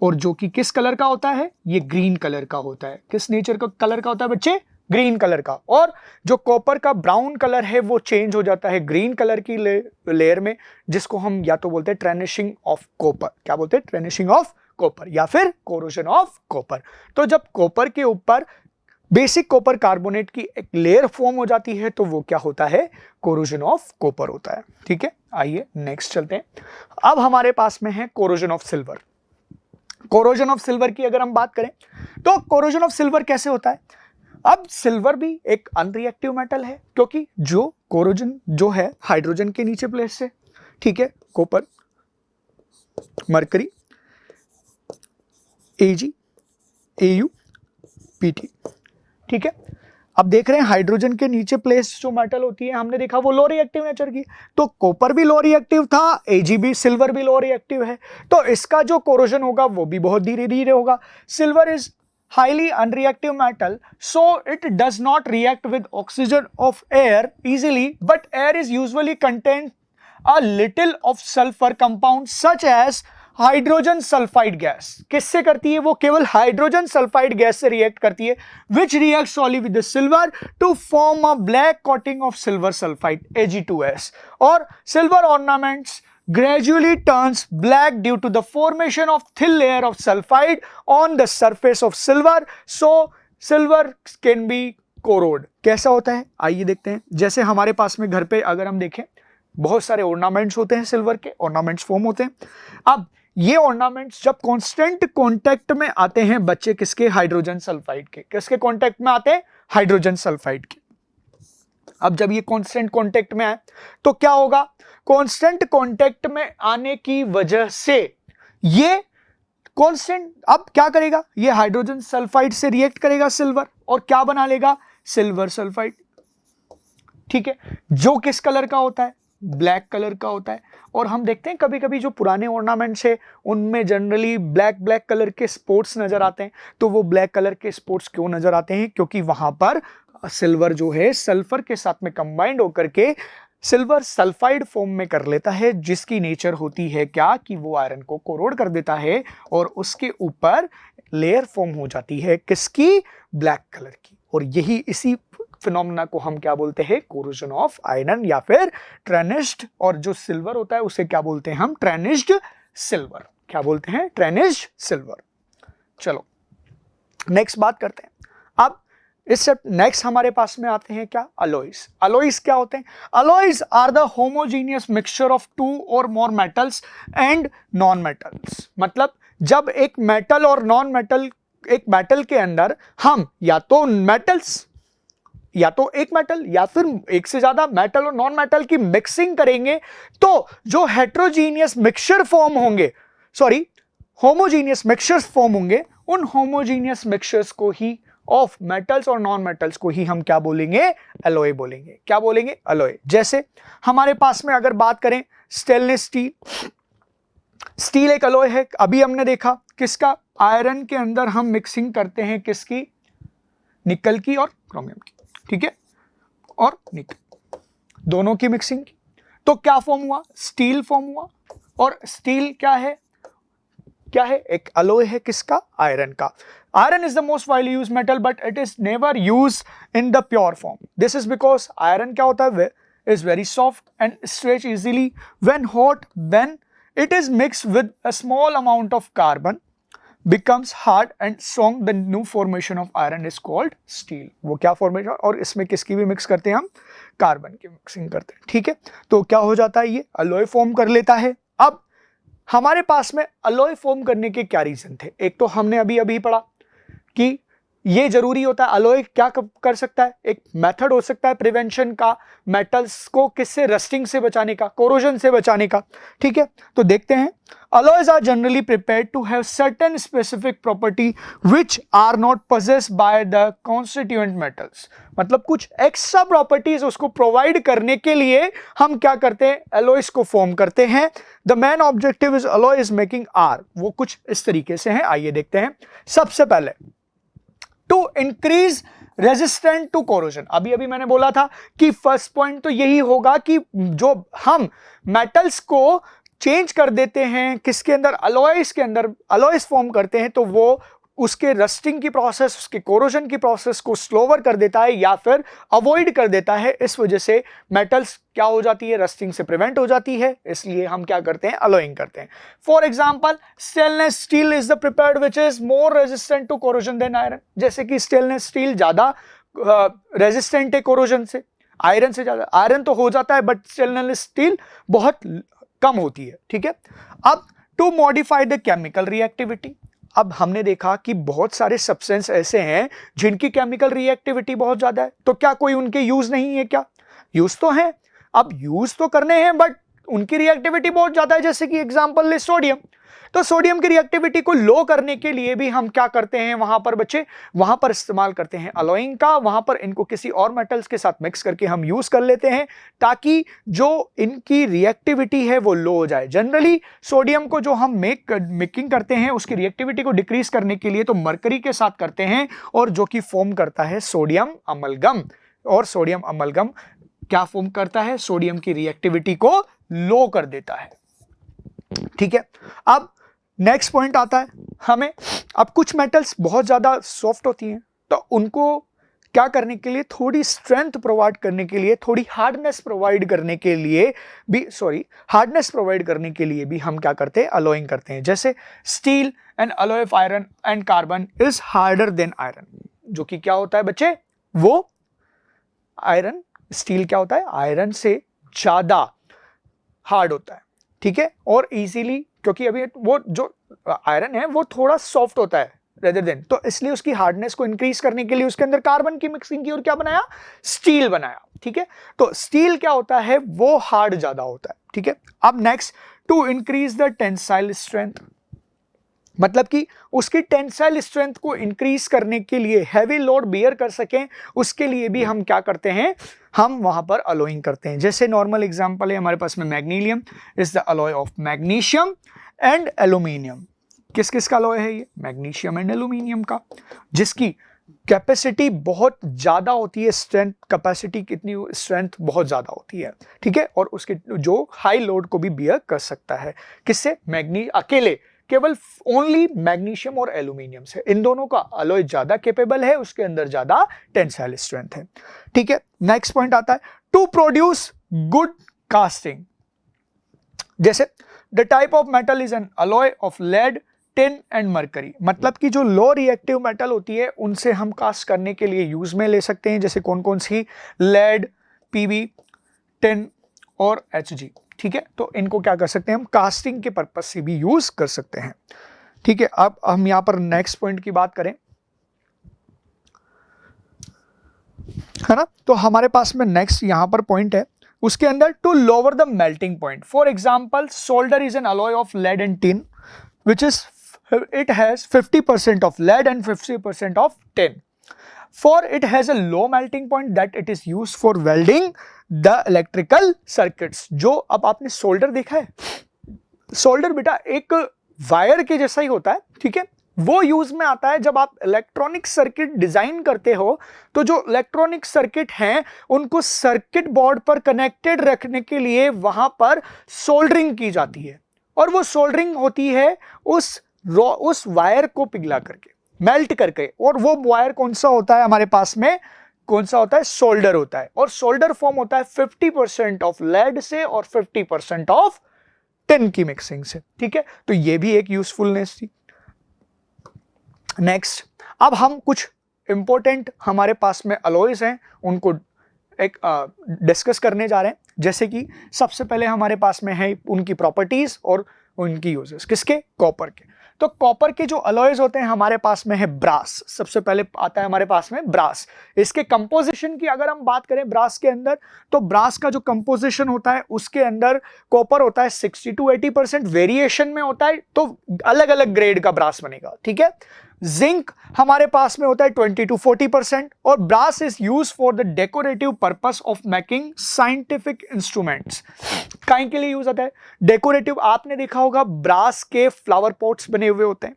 और जो कि किस कलर का होता है, ये ग्रीन कलर का होता है. किस नेचर का कलर का होता है बच्चे, ग्रीन कलर का. और जो कॉपर का ब्राउन कलर है वो चेंज हो जाता है ग्रीन कलर की लेयर में, जिसको हम या तो बोलते हैं ट्रेनिशिंग ऑफ कॉपर, क्या बोलते हैं, ट्रेनिशिंग ऑफ कॉपर या फिर कोरोजन ऑफ कॉपर. तो जब कॉपर के ऊपर बेसिक कॉपर कार्बोनेट की एक लेयर फॉर्म हो जाती है तो वो क्या होता है, कोरोजन ऑफ कॉपर होता है. ठीक है, आइए नेक्स्ट चलते हैं. अब हमारे पास में है corrosion of silver. Corrosion of silver की अगर हम बात करें तो कोरोजन ऑफ सिल्वर कैसे होता है. अब सिल्वर भी एक अनरिएक्टिव मेटल है, क्योंकि जो कोरोजन जो है हाइड्रोजन के नीचे प्लेस से, ठीक है, copper, mercury, Ag, Au, Pt. ठीक है, अब देख रहे हैं हाइड्रोजन के नीचे प्लेस जो मेटल होती है, हमने देखा वो लो रिएक्टिव नेचर की, तो कॉपर भी लो रिएक्टिव था, Ag भी, सिल्वर भी लो रिएक्टिव है, तो इसका जो कोरोजन होगा वो भी बहुत धीरे धीरे होगा. Silver is highly unreactive metal, so it does not react with oxygen of air easily, but air is usually contain a little of sulfur compound such as hydrogen sulphide gas. किससे करती है वो, केवल हाइड्रोजन सल्फाइड गैस से रिएक्ट करती है, which reacts only with the silver to form a black coating of silver sulphide Ag2S. और silver ornaments gradually turns black due to the formation of thin layer of sulfide on the surface of silver, so silver can be corrode. कैसा होता है आइए देखते हैं. जैसे हमारे पास में घर पे अगर हम देखें बहुत सारे ऑर्नामेंट्स होते हैं, सिल्वर के ऑर्नामेंट्स फॉर्म होते हैं. अब ये ऑर्नामेंट्स जब कांस्टेंट कांटेक्ट में आते हैं बच्चे, किसके, हाइड्रोजन सल्फाइड के, किसके कांटेक्ट में आते हैं, हाइड्रोजन सल्फाइड के. अब जब ये कांस्टेंट कांटेक्ट में आए तो क्या होगा, कांस्टेंट कांटेक्ट में आने की वजह से ये कांस्टेंट अब क्या करेगा, ये हाइड्रोजन सल्फाइड से रिएक्ट करेगा सिल्वर और क्या बना लेगा, सिल्वर सल्फाइड. ठीक है, जो किस कलर का होता है, ब्लैक कलर का होता है. और हम देखते हैं कभी कभी जो पुराने ऑर्नामेंट्स है उनमें जनरली ब्लैक ब्लैक कलर के स्पॉट्स नजर आते हैं. तो वो ब्लैक कलर के स्पॉट्स क्यों नजर आते हैं, क्योंकि वहां पर सिल्वर जो है सल्फर के साथ में कंबाइंड होकर के सिल्वर सल्फाइड फॉर्म में कर लेता है, जिसकी नेचर होती है क्या, कि वो आयरन को कोरोड कर देता है और उसके ऊपर लेयर फॉर्म हो जाती है किसकी, ब्लैक कलर की. और यही इसी फिनोमेना को हम क्या बोलते हैं, कोरोजन ऑफ आयरन या फिर ट्रेनिश्ड. और जो सिल्वर होता है उसे क्या बोलते हैं हम, ट्रेनिश्ड सिल्वर. क्या बोलते हैं, ट्रेनिश्ड सिल्वर. चलो नेक्स्ट बात करते हैं. अब इससे नेक्स्ट हमारे पास में आते हैं क्या, अलॉयज. अलॉयज क्या होते हैं, alloys are the homogeneous mixture of two or more metals and non metals. मतलब जब एक मेटल और नॉन मेटल, एक मेटल के अंदर हम या तो मेटल्स, या तो एक मेटल या फिर एक से ज्यादा मेटल और नॉन मेटल की मिक्सिंग करेंगे, तो जो हेट्रोजीनियस मिक्सचर फॉर्म होंगे, सॉरी होमोजीनियस मिक्सचर्स फॉर्म होंगे, उन होमोजीनियस मिक्सचर्स को ही ऑफ मेटल्स और नॉन मेटल्स को ही हम क्या बोलेंगे, एलॉय बोलेंगे. क्या बोलेंगे, एलॉय. जैसे हमारे पास में अगर बात करें स्टेनलेस स्टील, स्टील एक एलॉय है. अभी हमने देखा किसका, आयरन के अंदर हम मिक्सिंग करते हैं किसकी, निकल की और क्रोमियम की, ठीक है, और निकल दोनों की मिक्सिंग की, तो क्या फॉर्म हुआ, स्टील फॉर्म हुआ। और स्टील क्या है, क्या है, एक अलॉय है, किसका, आयरन का। Iron is the most widely used metal but it is never use in the pure form. This is because iron क्या होता है, is very soft and stretch easily when hot. When it is mixed with a small amount of carbon becomes hard and strong. The new formation of iron is called steel. वो क्या फॉर्मेशन, और इसमें किसकी भी मिक्स करते हैं हम, कार्बन की मिक्सिंग करते हैं, ठीक है। तो क्या हो जाता है, ये अलॉय फॉर्म कर लेता है। अब हमारे पास में अलॉय फॉर्म करने के क्या रीजन थे, एक तो हमने अभी अभी पढ़ा कि ये जरूरी होता है, अलॉय क्या कर सकता है, एक मेथड हो सकता है प्रिवेंशन का, मेटल्स को किससे, रस्टिंग से बचाने का, कोरोजन से बचाने का, ठीक है। तो देखते हैं, alloys are generally prepared to have certain specific property which are not possessed by the constituent metals। मतलब कुछ एक्स्ट्रा प्रॉपर्टीज उसको प्रोवाइड करने के लिए हम क्या करते हैं, alloys को फॉर्म करते हैं। The main objective is alloy is making R। वो कुछ इस तरीके से हैं, आइए देखते हैं। सबसे पहले to increase resistant to corrosion. अभी अभी मैंने बोला था कि फर्स्ट पॉइंट तो यही होगा कि जो हम मेटल्स को चेंज कर देते हैं किसके अंदर, अलॉयस के अंदर, अलॉयस फॉर्म करते हैं, तो वो उसके रस्टिंग की प्रोसेस, उसके कोरोजन की प्रोसेस को स्लोवर कर देता है या फिर अवॉइड कर देता है। इस वजह से मेटल्स क्या हो जाती है, रस्टिंग से प्रिवेंट हो जाती है, इसलिए हम क्या करते हैं, अलॉइंग करते हैं। For example stainless steel is the prepared which is more resistant to corrosion than iron. जैसे कि स्टेनलेस स्टील ज्यादा रेजिस्टेंट है कोरोजन से, आयरन से ज्यादा। आयरन तो हो जाता है बट स्टेनलेस स्टील बहुत कम होती है, ठीक है। अब to modify the chemical reactivity. अब हमने देखा कि बहुत सारे सब्सटेंस ऐसे हैं जिनकी केमिकल रिएक्टिविटी बहुत ज्यादा है, तो क्या कोई उनके यूज नहीं है, क्या यूज तो है। अब यूज तो करने हैं बट उनकी रिएक्टिविटी बहुत ज्यादा है, जैसे कि एग्जांपल ले सोडियम। तो सोडियम की रिएक्टिविटी को लो करने के लिए भी हम क्या करते हैं वहां पर बच्चे, वहां पर इस्तेमाल करते हैं अलॉइंग का। वहां पर इनको किसी और मेटल्स के साथ मिक्स करके हम यूज कर लेते हैं ताकि जो इनकी रिएक्टिविटी है वो लो हो जाए। जनरली सोडियम को जो हम मेकिंग करते हैं उसकी रिएक्टिविटी को डिक्रीज करने के लिए तो मरकरी के साथ करते हैं, और जो कि फॉर्म करता है सोडियम अमलगम। और सोडियम अमलगम क्या फॉर्म करता है, सोडियम की रिएक्टिविटी को लो कर देता है, ठीक है। अब नेक्स्ट पॉइंट आता है हमें, अब कुछ मेटल्स बहुत ज्यादा सॉफ्ट होती हैं, तो उनको क्या करने के लिए, थोड़ी स्ट्रेंथ प्रोवाइड करने के लिए, थोड़ी हार्डनेस प्रोवाइड करने के लिए भी, हार्डनेस प्रोवाइड करने के लिए भी हम क्या करते हैं, अलॉइंग करते हैं। जैसे steel and alloy of iron and carbon is harder than iron. जो कि क्या होता है बच्चे, वो आयरन, स्टील क्या होता है, आयरन से ज्यादा हार्ड होता है, ठीक है, और इजीली, क्योंकि अभी वो जो आयरन है वो थोड़ा सॉफ्ट होता है रेदर देन, तो इसलिए उसकी हार्डनेस को इंक्रीज करने के लिए उसके अंदर कार्बन की मिक्सिंग की और क्या बनाया, स्टील बनाया, ठीक है। तो स्टील क्या होता है, वो हार्ड ज्यादा होता है, ठीक है। अब next, to increase the tensile strength, मतलब कि उसकी टेंसाइल स्ट्रेंथ को इंक्रीज करने के लिए, हैवी लोड बियर कर सकें, उसके लिए भी हम क्या करते हैं, हम वहां पर अलॉइंग करते हैं। जैसे नॉर्मल एग्जांपल है हमारे पास में magnesium is the alloy of magnesium and aluminium. किस किस का अलॉय है ये, मैग्नीशियम एंड एल्यूमिनियम का, जिसकी कैपेसिटी बहुत ज्यादा होती है, स्ट्रेंथ कैपेसिटी कितनी, स्ट्रेंथ बहुत ज्यादा होती है, ठीक है, और उसके जो हाई लोड को भी बियर कर सकता है। किससे, अकेले, केवल ओनली मैग्नीशियम और एल्यूमिनियम से। इन दोनों का अलॉय ज्यादा कैपेबल है, उसके अंदर ज्यादा टेंसाइल स्ट्रेंथ है, ठीक है। नेक्स्ट पॉइंट आता है, टू प्रोड्यूस गुड कास्टिंग। जैसे the type of metal is an alloy of lead, tin and mercury. मतलब कि जो लो रिएक्टिव मेटल होती है उनसे हम कास्ट करने के लिए यूज में ले सकते हैं। जैसे कौन कौन सी, लेड, पीबी, टिन और एचजी, ठीक है। तो इनको क्या कर सकते हैं हम, कास्टिंग के पर्पस से भी यूज कर सकते हैं, ठीक है। अब हम यहां पर नेक्स्ट पॉइंट की बात करें, है ना, तो हमारे पास में नेक्स्ट यहां पर पॉइंट है, उसके अंदर to lower the melting point. For example solder is an alloy of lead and tin which is it has 50% of lead and 50% of tin. For it has a low melting point that it is used for welding the electrical circuits. जो अब आपने सोल्डर देखा है, सोल्डर बेटा एक वायर के जैसा ही होता है, ठीक है, वो यूज में आता है जब आप इलेक्ट्रॉनिक सर्किट डिजाइन करते हो, तो जो इलेक्ट्रॉनिक सर्किट हैं उनको सर्किट बोर्ड पर कनेक्टेड रखने के लिए वहां पर सोल्डरिंग की जाती है, और वो सोल्डरिंग होती है उस वायर को पिघला करके, मेल्ट करके, और वो वायर कौन सा होता है हमारे पास में, कौन सा होता है, सोल्डर होता है, और सोल्डर फॉर्म होता है 50% ऑफ लेड से और 50% ऑफ टिन की मिक्सिंग से, ठीक है। तो ये भी एक यूजफुलनेस थी। नेक्स्ट, अब हम कुछ इंपॉर्टेंट हमारे पास में अलॉयज हैं उनको एक डिस्कस करने जा रहे हैं। जैसे कि सबसे पहले हमारे पास में है उनकी प्रॉपर्टीज और उनकी यूजेस, किसके, कॉपर के। तो कॉपर के जो अलॉयज होते हैं हमारे पास में है ब्रास, सबसे पहले आता है हमारे पास में ब्रास। इसके कंपोजिशन की अगर हम बात करें ब्रास के अंदर, तो ब्रास का जो कंपोजिशन होता है उसके अंदर कॉपर होता है 60 to 80%, वेरिएशन में होता है, तो अलग अलग ग्रेड का ब्रास बनेगा, ठीक है। जिंक हमारे पास में होता है 20 to 40%, और brass is use for the decorative purpose of making scientific instruments. काहे के लिए यूज होता है, डेकोरेटिव। आपने देखा होगा ब्रास के फ्लावर पॉट्स बने हुए होते हैं,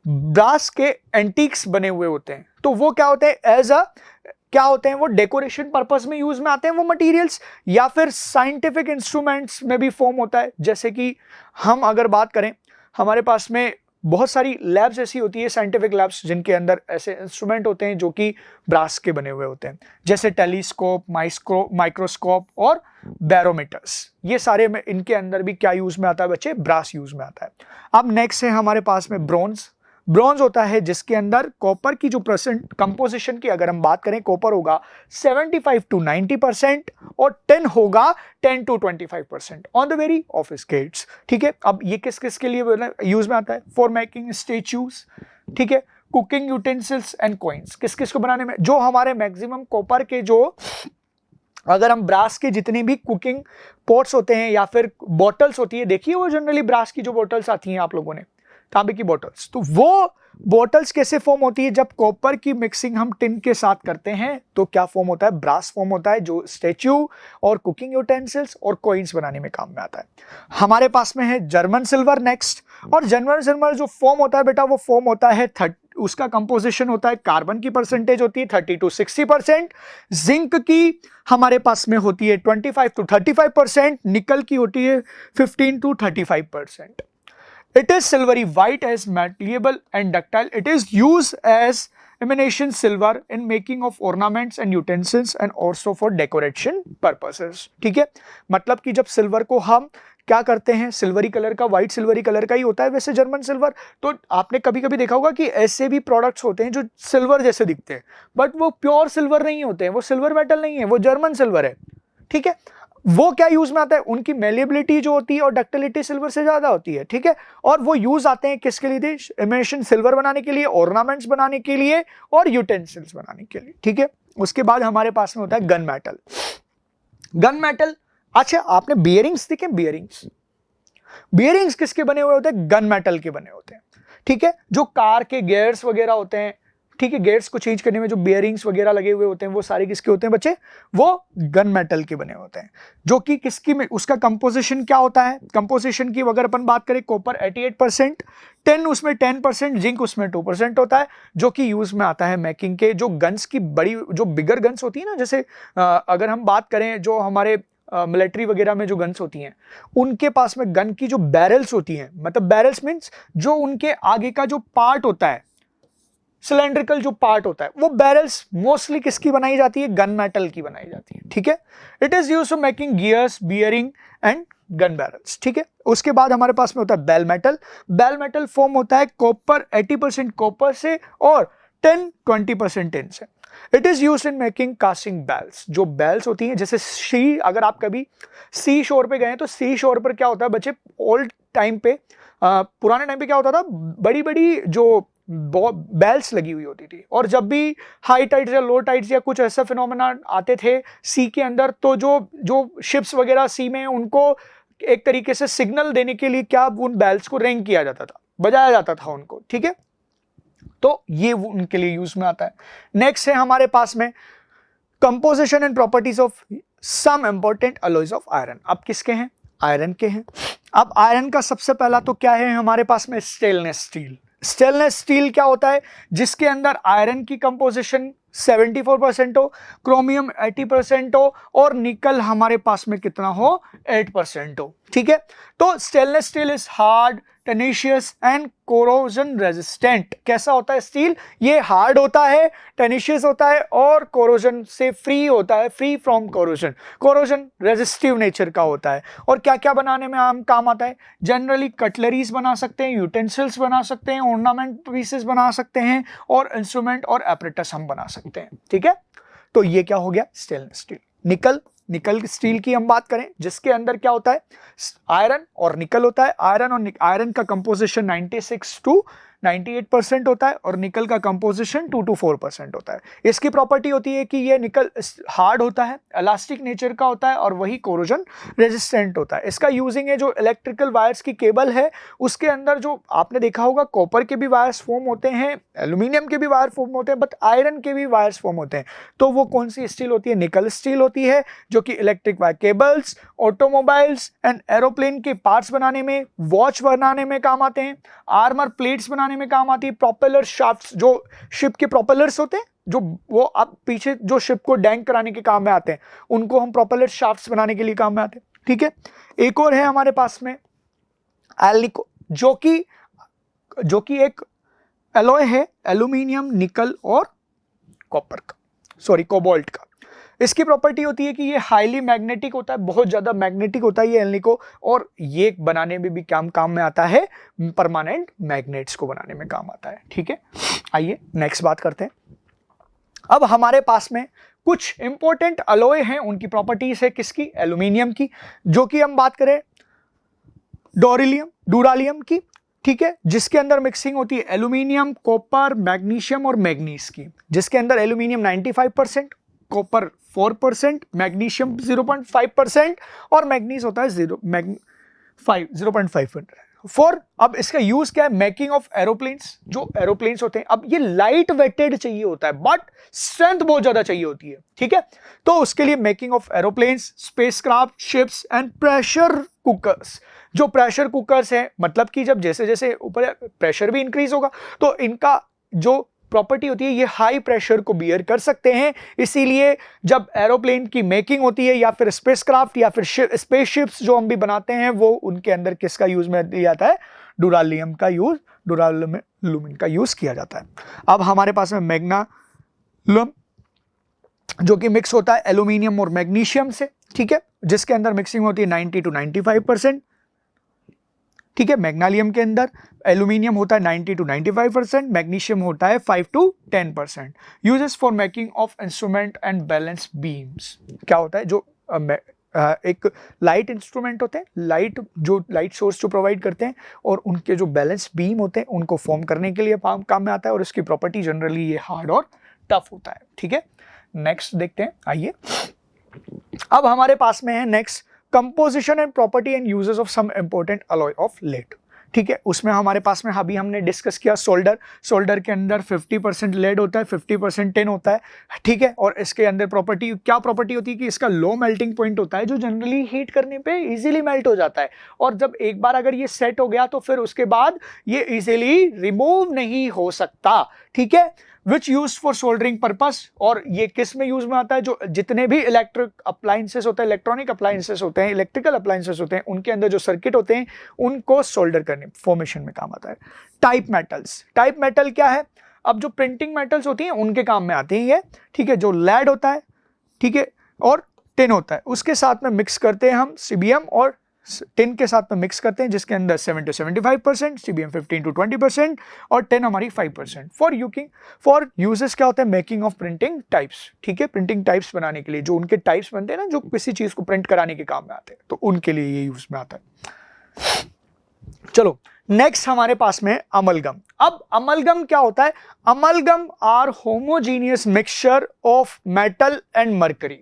ब्रास के एंटीक्स बने हुए होते हैं, तो वो क्या होते हैं, एज अ क्या होते हैं, वो डेकोरेशन पर्पस में यूज में आते हैं वो मटेरियल्स, या फिर साइंटिफिक इंस्ट्रूमेंट्स में भी फॉर्म होता है। जैसे कि हम अगर बात करें, हमारे पास में बहुत सारी लैब्स ऐसी होती है, साइंटिफिक लैब्स, जिनके अंदर ऐसे इंस्ट्रूमेंट होते हैं जो कि ब्रास के बने हुए होते हैं, जैसे टेलीस्कोप, माइक्रोस्कोप और बैरोमीटर्स। ये सारे में इनके अंदर भी क्या यूज में आता है बच्चे, ब्रास यूज में आता है। अब नेक्स्ट है हमारे पास में ब्रॉन्ज। ब्रॉन्ज होता है जिसके अंदर कॉपर की जो परसेंट कंपोजिशन की अगर हम बात करें, कॉपर होगा 75 to 90% और टिन होगा 10 to 25% on the very of skates, ठीक है। अब ये किस किस के लिए यूज में आता है, फॉर मेकिंग स्टेच्यूज, ठीक है, कुकिंग यूटेंसिल्स एंड कॉइन्स। किस किस को बनाने में, जो हमारे मैक्सिमम कॉपर के जो, अगर हम ब्रास के जितनी भी कुकिंग पॉट्स होते हैं या फिर बॉटल्स होती है, देखिए वो जनरली ब्रास की जो बॉटल्स आती हैं आप लोगों ने, तांबे की बॉटल्स, तो वो बॉटल्स कैसे फॉर्म होती है, जब कॉपर की मिक्सिंग हम टिन के साथ करते हैं तो क्या फॉर्म होता है, ब्रास फॉर्म होता है, जो स्टैच्यू और कुकिंग यूटेंसिल्स और कॉइन्स बनाने में काम में आता है। हमारे पास में है जर्मन सिल्वर नेक्स्ट, और जर्मन सिल्वर जो फॉर्म होता है बेटा, वो फॉर्म होता है उसका कंपोजिशन होता है, कार्बन की परसेंटेज होती है 30 to 60%, जिंक की हमारे पास में होती है 25 to 35%, निकल की होती है 15 to 35%। It is silvery white as malleable and ductile. It is used as emanation silver in making of ornaments and utensils and also for decoration purposes. ठीक है, मतलब कि जब सिल्वर को हम क्या करते हैं, सिल्वरी कलर का, व्हाइट सिल्वरी कलर का ही होता है वैसे जर्मन सिल्वर। तो आपने कभी कभी देखा होगा कि ऐसे भी प्रोडक्ट्स होते हैं जो सिल्वर जैसे दिखते हैं, बट वो प्योर सिल्वर नहीं होते हैं, वो सिल्वर मेटल नहीं है, वो जर्मन सिल्वर है, ठीक है। वो क्या यूज में आता है, उनकी मेलिएबिलिटी जो होती है और डक्टिलिटी सिल्वर से ज्यादा होती है, ठीक है। और वो यूज आते हैं किसके लिए, इमिटेशन सिल्वर बनाने के लिए, ऑर्नामेंट्स बनाने के लिए और यूटेंसिल्स बनाने के लिए, ठीक है। उसके बाद हमारे पास में होता है गन मेटल। गन मेटल, अच्छा आपने बियरिंग्स देखे, बियरिंग्स किसके बने हुए होते हैं, गन मेटल के बने होते हैं, ठीक है। जो कार के गियर्स वगैरह होते हैं, ठीक है, गियर्स को चेंज करने में जो बियरिंग्स वगैरह लगे हुए होते हैं, वो सारे किसके होते हैं बच्चे, वो गन मेटल के बने होते हैं। जो कि किसकी में, उसका कंपोजिशन क्या होता है, कंपोजिशन की अगर अपन बात करें, कॉपर 88%, टिन उसमें 10%, जिंक उसमें 2% होता है, जो कि यूज में आता है मेकिंग के जो गन्स की बड़ी, जो बिगर गन्स होती है ना, जैसे अगर हम बात करें जो हमारे मिलिट्री वगैरह में जो गन्स होती हैं, उनके पास में गन की जो बैरल्स होती हैं, मतलब बैरल्स मींस जो उनके आगे का जो पार्ट होता है, सिलेंड्रिकल जो पार्ट होता है, वो बैरल्स मोस्टली किसकी बनाई जाती है, गन मेटल की बनाई जाती है, ठीक है। It is used for making gears, bearing and gun barrels, ठीक है। उसके बाद हमारे पास में होता है bell metal. Bell metal form होता है कॉपर 80% कॉपर से और 10-20% टिन से। It is used in making casting bells. जो बेल्स होती हैं, जैसे सी, अगर आप कभी सी शोर पे गए तो सी शोर पर क्या होता है बच्चे, ओल्ड टाइम पे, पुराने टाइम पे क्या होता था, बड़ी बड़ी जो बेल्स लगी हुई होती थी, और जब भी हाई टाइड्स या लो टाइड्स या कुछ ऐसा फिनोमेना आते थे सी के अंदर, तो जो शिप्स वगैरह सी में, उनको एक तरीके से सिग्नल देने के लिए क्या, उन बेल्स को रिंग किया जाता था, बजाया जाता था उनको, ठीक है। तो ये उनके लिए यूज में आता है। नेक्स्ट है हमारे पास में composition and properties of some important alloys of iron. अब किसके हैं, आयरन के हैं। अब आयरन का सबसे पहला तो क्या है हमारे पास में, स्टेनलेस स्टील। स्टेनलेस स्टील क्या होता है, जिसके अंदर आयरन की कंपोजिशन 74% हो, क्रोमियम 80% हो और निकल हमारे पास में कितना हो, 8% हो। ठीक है, तो stainless steel is hard, tenacious and corrosion resistant. कैसा होता है स्टील, ये हार्ड होता है, टेनिशियस होता है और कोरोजन से फ्री होता है, free from corrosion, corrosion resistive nature का होता है। और क्या क्या बनाने में आम काम आता है, जनरली कटलरीज बना सकते हैं, यूटेंसिल्स बना सकते हैं, ऑर्नामेंट पीसेस बना सकते हैं और इंस्ट्रूमेंट और एपरेटस हम बना सकते हैं। ठीक है, तो ये क्या हो गया स्टेनलेस स्टील। निकल स्टील की हम बात करें, जिसके अंदर क्या होता है, आयरन और निकल होता है। आयरन का कंपोजिशन 96 to 98% होता है और निकल का कंपोजिशन 2 to 4% होता है। इसकी प्रॉपर्टी होती है कि ये निकल हार्ड होता है, इलास्टिक नेचर का होता है और वही कोरोजन रेजिस्टेंट होता है। इसका यूजिंग है जो इलेक्ट्रिकल वायर्स की केबल है, उसके अंदर जो आपने देखा होगा कॉपर के भी वायर्स फॉर्म होते हैं, एल्यूमिनियम के भी वायर फॉर्म होते हैं, बट आयरन के भी वायर्स फॉर्म होते हैं। तो वो कौन सी स्टील होती है, निकल स्टील होती है, जो कि electric wire cables, automobiles and aeroplane के पार्ट्स बनाने में, वॉच बनाने में काम आते हैं, आर्मर प्लेट्स बनाने में काम आती है, प्रोपेलर शाफ्ट्स जो शिप के प्रोपेलर्स होते हैं, जो वो अब पीछे जो शिप को डैंक कराने के काम में आते हैं, उनको हम प्रोपेलर शाफ्ट्स बनाने के लिए काम में आते हैं। ठीक है, एक और है हमारे पास में एल्निको, जो कि एक एलॉय है एल्यूमिनियम, निकल और कॉपर का, सॉरी कोबाल्ट का। इसकी प्रॉपर्टी होती है कि ये हाईली मैग्नेटिक होता है, बहुत ज्यादा मैग्नेटिक होता है ये एल्निको, और ये बनाने में भी काम में आता है, परमानेंट मैग्नेट्स को बनाने में काम आता है। ठीक है, आइए नेक्स्ट बात करते हैं। अब हमारे पास में कुछ इंपॉर्टेंट अलॉय हैं, उनकी प्रॉपर्टीज है किसकी, एल्यूमिनियम की, जो कि हम बात करें डुरालियम की। ठीक है, जिसके अंदर मिक्सिंग होती है एल्यूमिनियम, कॉपर, मैग्नीशियम और मैग्नीज की, जिसके अंदर एल्यूमिनियम 95%, कॉपर 4%, मैग्नीशियम 0.5% और मैग्नीज होता है 0.5%। अब इसका यूज क्या है, मेकिंग ऑफ एरोप्लेन्स, जो एरोप्लेन्स होते हैं। अब ये लाइट वेटेड चाहिए होता है बट स्ट्रेंथ बहुत ज्यादा चाहिए होती है। ठीक है, तो उसके लिए making of aeroplanes, spacecraft, ships and pressure cookers. जो प्रेशर कुकर्स हैं, मतलब कि जब जैसे जैसे ऊपर प्रेशर भी इंक्रीज होगा तो इनका जो प्रॉपर्टी होती है ये हाई प्रेशर को बियर कर सकते हैं। इसीलिए जब एरोप्लेन की मेकिंग होती है या फिर स्पेसक्राफ्ट या फिर स्पेसशिप्स जो हम भी बनाते हैं, वो उनके अंदर किसका यूज में दिया जाता है, डुरालियम का यूज किया जाता है। अब हमारे पास में मैग्नालुम, जो कि मिक्स होता है एल्यूमिनियम और मैग्नीशियम से। ठीक है, जिसके अंदर मिक्सिंग होती है 90 to 95%। ठीक है, मैग्नीशियम के अंदर एल्यूमिनियम होता है 90 to 95%, मैग्नीशियम होता है 5 to 10%। Uses for making of instrument and balance beams. क्या होता है, जो एक लाइट इंस्ट्रूमेंट होते हैं, लाइट सोर्स जो प्रोवाइड करते हैं, और उनके जो बैलेंस बीम होते हैं उनको फॉर्म करने के लिए काम में आता है, और इसकी प्रॉपर्टी जनरली ये हार्ड और टफ होता है। ठीक है, नेक्स्ट देखते हैं, आइए। अब हमारे पास में है next composition and property and uses of some important alloy of lead. ठीक है, उसमें हमारे पास में अभी हमने डिस्कस किया सोल्डर के अंदर 50% लेड होता है, 50% टिन होता है। ठीक है, और इसके अंदर क्या प्रॉपर्टी होती है कि इसका लो मेल्टिंग पॉइंट होता है, जो जनरली हीट करने पे इजीली मेल्ट हो जाता है, और जब एक बार अगर ये सेट हो गया तो फिर उसके बाद ये इजीली रिमूव नहीं हो सकता। ठीक है, विच यूज फॉर सोल्डरिंग पर्पस, और ये किस में यूज में आता है, जो जितने भी इलेक्ट्रिक अप्लायंसेस होते हैं, इलेक्ट्रॉनिक अप्लायंसेस होते हैं, इलेक्ट्रिकल अप्लायंसेस होते हैं, उनके अंदर जो सर्किट होते हैं उनको सोल्डर करने फॉर्मेशन में काम आता है। टाइप मेटल क्या है, अब जो प्रिंटिंग मेटल्स होती हैं उनके काम में आते हैं ये। ठीक है, जो लेड होता है, ठीक है, और टिन होता है, उसके साथ में मिक्स करते हैं हम सीबीएम, और टिन के साथ में मिक्स करते हैं, जिसके अंदर 7 to 75%, सीबीएम 15 to 20% और टिन हमारी 5%। फॉर यूजेस क्या होता है, मेकिंग ऑफ प्रिंटिंग टाइप्स। ठीक है, प्रिंटिंग टाइप्स बनाने के लिए जो उनके टाइप्स बनते हैं ना, जो किसी चीज को प्रिंट कराने के काम में आते हैं, तो उनके लिए ये यूज में आता है। चलो नेक्स्ट हमारे पास में अमलगम। अब अमलगम क्या होता है, amalgam are homogeneous mixture of metal and mercury.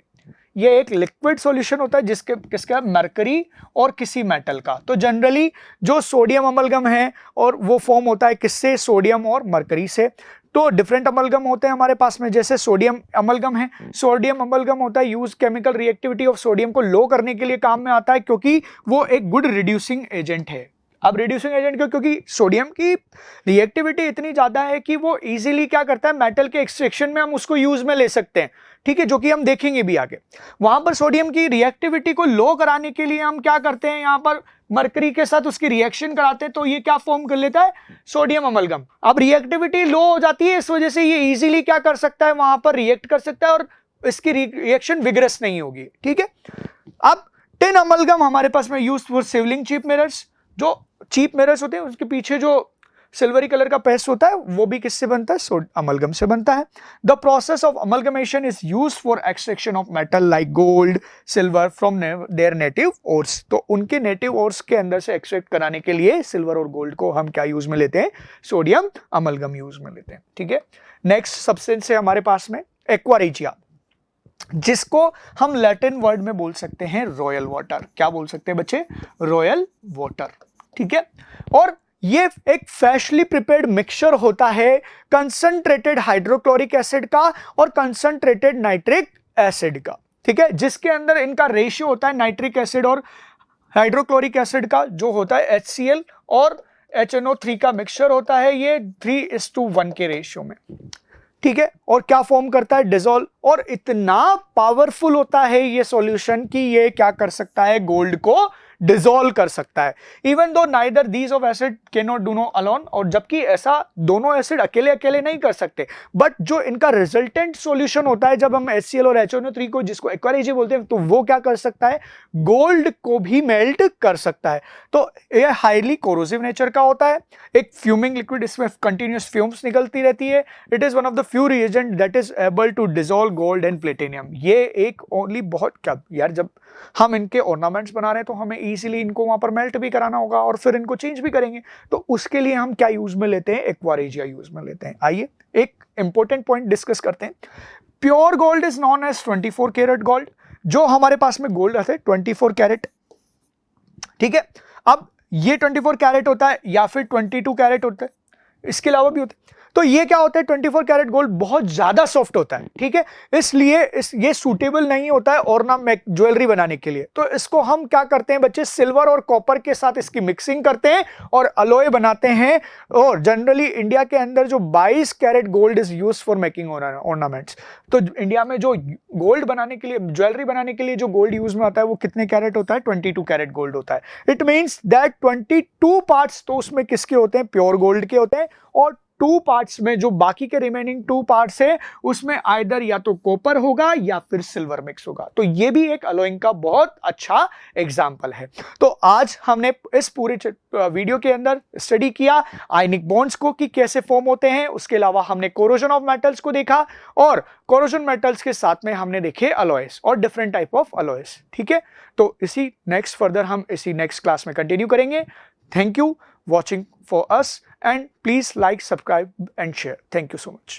ये एक लिक्विड सॉल्यूशन होता है किसका, मरकरी और किसी मेटल का। तो जनरली जो सोडियम अमलगम है और वो फॉर्म होता है किससे, सोडियम और मरकरी से। तो डिफरेंट अमलगम होते हैं हमारे पास में, जैसे सोडियम अमलगम है। सोडियम अमलगम होता है use chemical reactivity of sodium को लो करने के लिए काम में आता है, क्योंकि वो एक गुड रिड्यूसिंग एजेंट है। अब रिड्यूसिंग एजेंट क्योंकि सोडियम की रिएक्टिविटी इतनी ज्यादा है कि वो इजीली क्या करता है, मेटल के एक्सट्रैक्शन में हम उसको यूज में ले सकते हैं, ठीक है, जो कि हम देखेंगे भी आगे। वहां पर सोडियम की रिएक्टिविटी को लो कराने के लिए हम क्या करते हैं, यहां पर मरकरी के साथ उसकी रिएक्शन कराते हैं, तो ये क्या फॉर्म कर लेता है, सोडियम अमलगम। अब रिएक्टिविटी लो हो जाती है, इस वजह से ये इजीली क्या कर सकता है, वहां पर रिएक्ट कर सकता है और इसकी रिएक्शन विग्रस नहीं होगी, ठीक है। अब टिन अमलगम हमारे पास में use for Shivling cheap mirrors, जो चीप मिरर्स होते हैं उसके पीछे जो सिल्वरी कलर का पेस्ट होता है वो भी किससे बनता है, अमलगम से बनता है। The process of amalgamation is used for extraction of metal like gold silver from there native ores. तो उनके नेटिव ओर्स के अंदर से एक्सट्रैक्ट कराने के लिए सिल्वर और गोल्ड को हम क्या यूज में लेते हैं, सोडियम अमलगम यूज में लेते हैं, ठीक है। नेक्स्ट सब्सटेंस है हमारे पास में एक्वा रेजिया, जिसको हम लैटिन वर्ड में बोल सकते हैं रॉयल वाटर। क्या बोल सकते हैं बच्चे, रॉयल वाटर, ठीक है। और ये एक फ्रेशली प्रिपेयर्ड मिक्सचर होता है कंसंट्रेटेड हाइड्रोक्लोरिक एसिड का और कंसंट्रेटेड नाइट्रिक एसिड का, ठीक है, जिसके अंदर इनका रेशियो होता है नाइट्रिक एसिड और हाइड्रोक्लोरिक एसिड का जो होता है HCl और HNO3 का मिक्सचर होता है, ये 3:1 के रेशियो में, ठीक है। और क्या फॉर्म करता है, डिसॉल्व, और इतना पावरफुल होता है ये सॉल्यूशन कि ये क्या कर सकता है, गोल्ड को डिसॉल्व कर सकता है। Even though neither these of acid can not do no alone, और जबकि ऐसा दोनों एसिड अकेले अकेले नहीं कर सकते, बट जो इनका रिजल्टेंट सॉल्यूशन होता है जब हम HCl और HNO3 को, जिसको एक्वा रेजिया बोलते हैं, तो वो क्या कर सकता है, गोल्ड को भी मेल्ट कर सकता है। तो ये हाईली कोरोसिव नेचर का होता है, एक फ्यूमिंग लिक्विड, इसमें कंटिन्यूअस फ्यूम्स निकलती रहती है। It is one of the few reagent that is able to dissolve gold and platinum. ये एक ओनली बहुत क्या यार, जब हम इनके ऑर्नामेंट्स बना रहे हैं तो हमें इजीली इनको वहां पर मेल्ट भी कराना होगा और फिर इनको चेंज भी करेंगे, तो उसके लिए हम क्या यूज में लेते हैं, एक्वा रेजिया यूज में लेते हैं। आइए एक इंपॉर्टेंट पॉइंट डिस्कस करते हैं। Pure gold is known as 24 carat gold. जो हमारे पास में गोल्ड रहते हैं 24 कैरेट, ठीक है। अब ये 24 कैरेट होता है या फिर 22 कैरेट होता है, इसके अलावा भी होता है। तो ये क्या होता है, 24 कैरेट गोल्ड बहुत ज्यादा सॉफ्ट होता है, ठीक है, इसलिए ये सूटेबल नहीं होता है ऑर्नामेंट ज्वेलरी बनाने के लिए। तो इसको हम क्या करते हैं बच्चे, सिल्वर और कॉपर के साथ इसकी मिक्सिंग करते हैं और अलॉय बनाते हैं। और जनरली इंडिया के अंदर जो 22 carat gold is use for making ornaments. तो इंडिया में जो गोल्ड बनाने के लिए, ज्वेलरी बनाने के लिए जो गोल्ड यूज में आता है वो कितने कैरेट होता है, 22 कैरेट गोल्ड होता है। इट मीन्स दैट 22 पार्ट्स तो उसमें किसके होते हैं, प्योर गोल्ड के होते हैं, और 2 पार्ट्स में जो बाकी के रिमेनिंग 2 पार्ट्स है उसमें आइदर या तो कॉपर होगा या फिर सिल्वर मिक्स होगा। तो ये भी एक अलॉइंग का बहुत अच्छा एग्जांपल है। तो आज हमने इस पूरे वीडियो के अंदर स्टडी किया आयनिक बॉन्ड्स को कि कैसे फॉर्म होते हैं, उसके अलावा हमने कोरोजन ऑफ मेटल्स को देखा और कोरोजन मेटल्स के साथ में हमने देखे अलॉयस और डिफरेंट टाइप ऑफ अलॉयस, ठीक है। तो इसी नेक्स्ट फर्दर हम इसी नेक्स्ट क्लास में कंटिन्यू करेंगे। Thank you watching for us and please like, subscribe and share. Thank you so much.